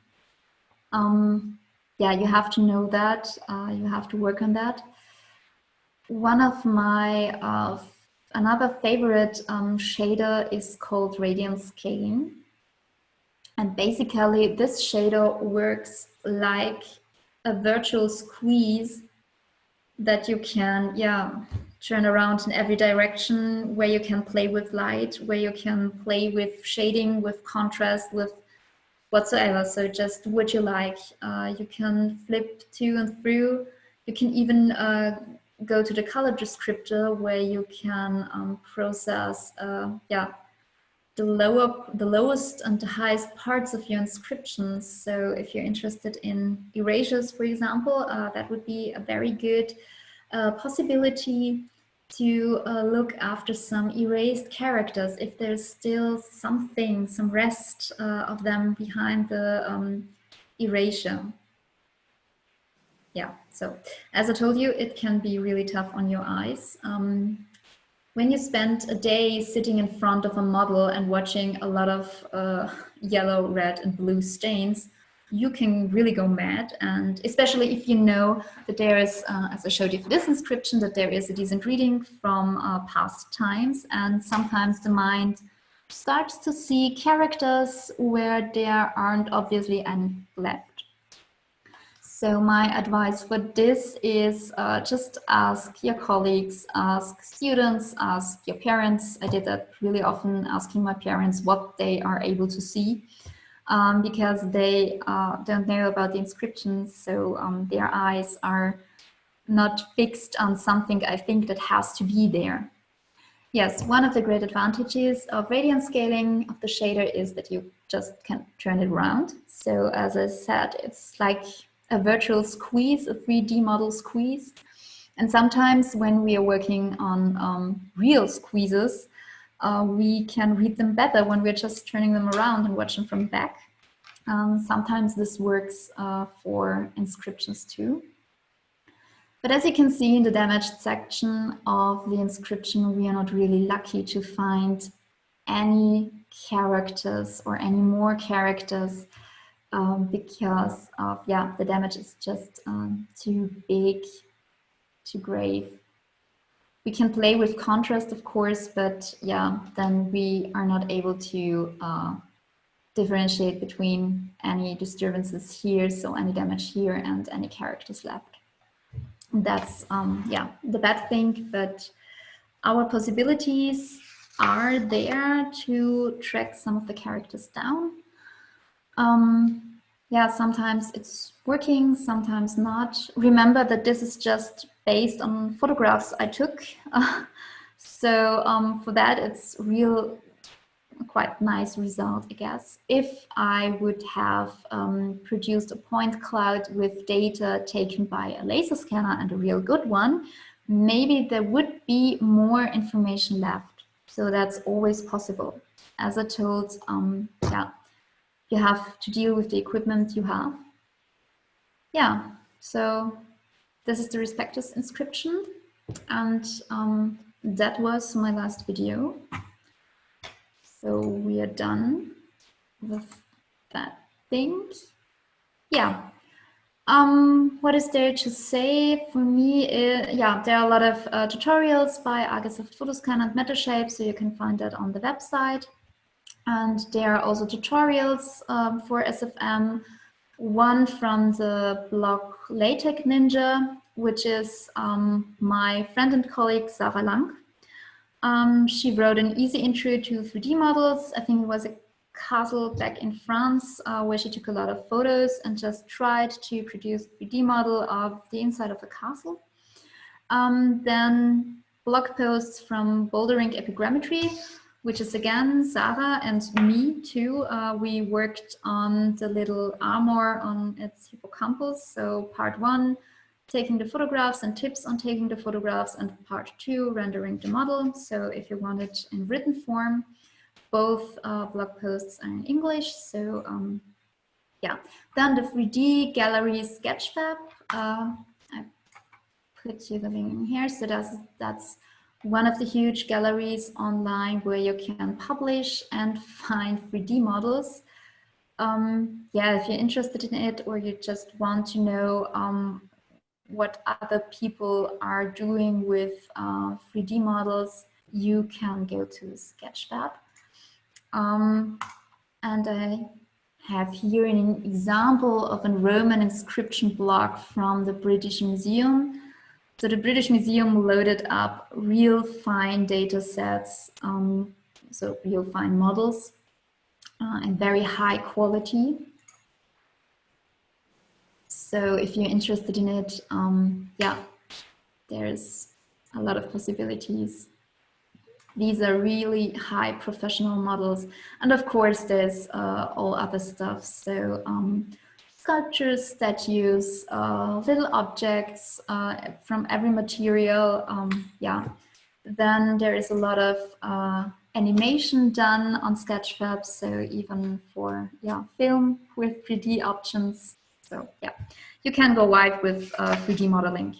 You have to know that. You have to work on that. One of my another favorite shader is called Radiance Cane. And basically this shader works like a virtual squeeze that you can turn around in every direction, where you can play with light, where you can play with shading, with contrast, with whatsoever. So just what you like. You can flip to and through. You can even go to the color descriptor, where you can process the lowest and the highest parts of your inscriptions. So if you're interested in erasures, for example, that would be a very good possibility to look after some erased characters, if there's still something, some rest of them behind the erasure. Yeah, so as I told you, it can be really tough on your eyes. When you spend a day sitting in front of a model and watching a lot of yellow, red, and blue stains, you can really go mad. And especially if you know that there is, as I showed you for this inscription, that there is a decent reading from past times. And sometimes the mind starts to see characters where there aren't obviously any left. So my advice for this is just ask your colleagues, ask students, ask your parents. I did that really often, asking my parents what they are able to see, because they don't know about the inscriptions, so their eyes are not fixed on something I think that has to be there. Yes, one of the great advantages of radiance scaling of the shader is that you just can turn it around. So as I said, it's like a virtual squeeze, a 3D model squeeze. And sometimes when we are working on real squeezes, we can read them better when we're just turning them around and watch them from back. Sometimes this works for inscriptions too. But as you can see in the damaged section of the inscription, we are not really lucky to find any characters or any more characters because of, the damage is just too big, too grave. We can play with contrast, of course, but then we are not able to differentiate between any disturbances here, so any damage here and any characters left. That's the bad thing, but our possibilities are there to track some of the characters down. Sometimes it's working, sometimes not. Remember that this is just based on photographs I took. So for that, it's quite nice result, I guess. If I would have produced a point cloud with data taken by a laser scanner and a real good one, maybe there would be more information left. So that's always possible. As I told, you have to deal with the equipment you have. So this is the Respectus inscription, and that was my last video. So we are done with that thing. What is there to say for me? There are a lot of tutorials by Agesoft Photoscan and Metashape, so you can find that on the website. And there are also tutorials for SFM. One from the blog LaTeX Ninja, which is my friend and colleague Sarah Lang. She wrote an easy intro to 3D models. I think it was a castle back in France where she took a lot of photos and just tried to produce a 3D model of the inside of a castle. Then blog posts from Bouldering Epigrammetry, which is again Sarah and me too. We worked on the little armor on its hippocampus. So part 1, taking the photographs and tips on taking the photographs, and part 2, rendering the model. So if you want it in written form, both blog posts are in English. So yeah, then the 3D gallery Sketchfab. I put you the link in here. So that's one of the huge galleries online where you can publish and find 3D models. Yeah, if you're interested in it, or you just want to know what other people are doing with 3D models, you can go to Sketchfab. And I have here an example of a Roman inscription block from the British Museum. So the British Museum loaded up real fine data sets, so real fine models, and very high quality. So if you're interested in it, yeah, there's a lot of possibilities. These are really high professional models. And of course, there's all other stuff. So sculptures, statues, little objects from every material. Yeah. Then there is a lot of animation done on Sketchfab. So even for film with 3D options. So yeah, you can go wide with 3D modeling.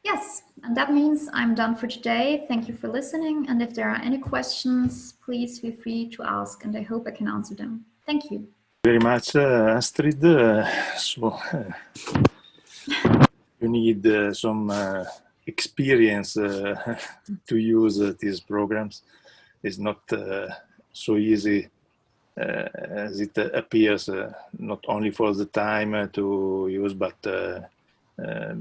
Yes, and that means I'm done for today. Thank you for listening. And if there are any questions, please feel free to ask, and I hope I can answer them. Thank you. Very much, Astrid. You need some experience to use these programs. It's not so easy as it appears, not only for the time to use, but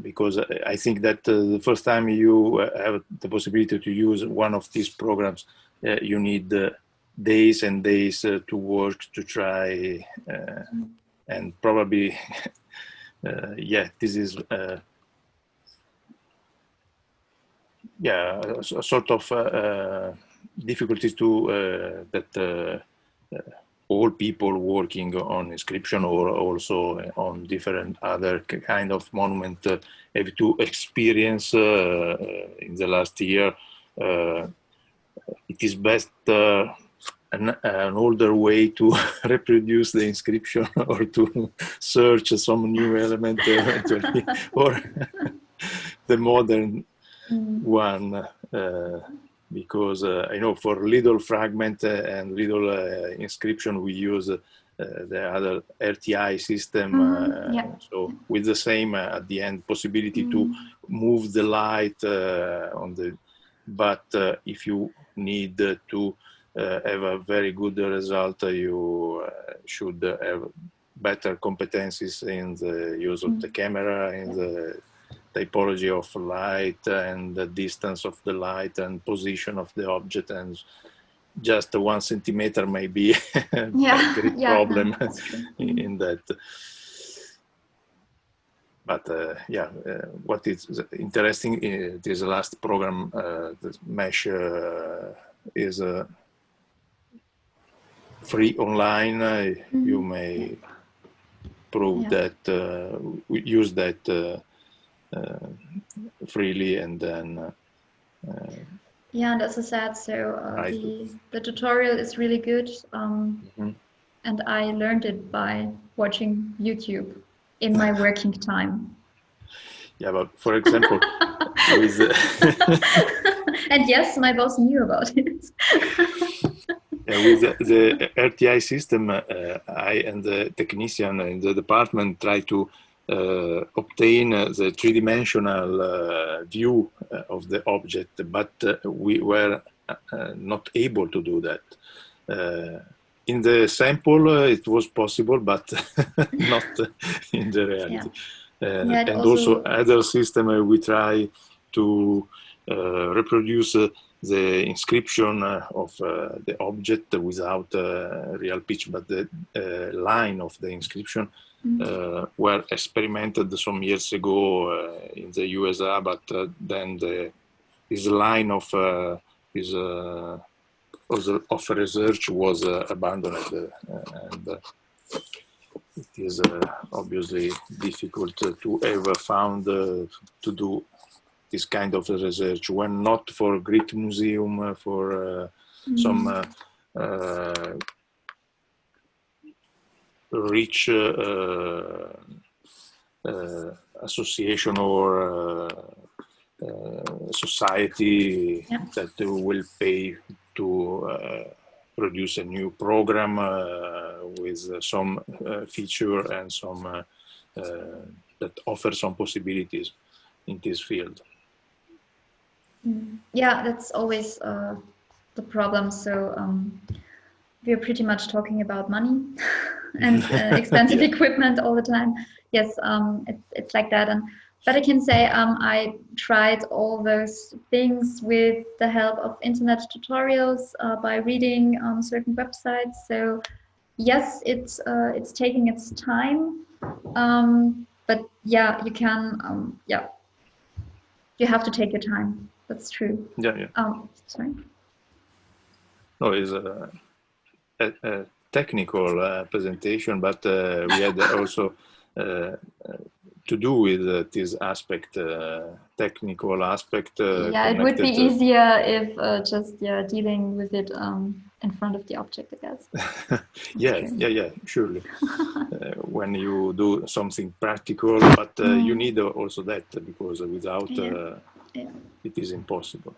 because I think that the first time you have the possibility to use one of these programs, you need days and days to work, to try, and probably, yeah, this is, yeah, a sort of difficulties to that all people working on inscription or also on different other kind of monument have to experience in the last year. It is best an older way to reproduce the inscription or to search some new element eventually, or the modern one. Because I know for little fragment and little inscription, we use the other RTI system. So with the same at the end possibility to move the light on the, but if you need to have a very good result, you should have better competencies in the use of the camera, in the typology of light and the distance of the light and position of the object, and just 1 centimeter may be a great problem in that. But yeah, what is interesting in this last program, the mesh is free online. You may prove that, use that freely, and then yeah, and as I said, so the tutorial is really good, and I learned it by watching YouTube in my working time. Yeah, but for example, with and yes, my boss knew about it. With the RTI system, I and the technician in the department try to obtain the three-dimensional view of the object, but we were not able to do that. In the sample, it was possible, but not in the reality. And also other system, we try to reproduce the inscription of the object without real pitch, but the line of the inscription were experimented some years ago in the USA, but then this line of is of research was abandoned, and it is obviously difficult to ever found to do this kind of research when not for Greek museum, for some rich association or society that will pay to produce a new program with some feature and some that offer some possibilities in this field. Yeah, that's always the problem. So we're pretty much talking about money and expensive equipment all the time. Yes, it's like that. But I can say I tried all those things with the help of internet tutorials by reading certain websites. So yes, it's taking its time, but yeah, you can you have to take your time. That's true. Yeah. Sorry. No, it's a technical presentation, but we had also to do with this aspect, technical aspect. Yeah, it would be easier if just dealing with it in front of the object, I guess. yeah, surely. When you do something practical, but you need also that, because without it is impossible.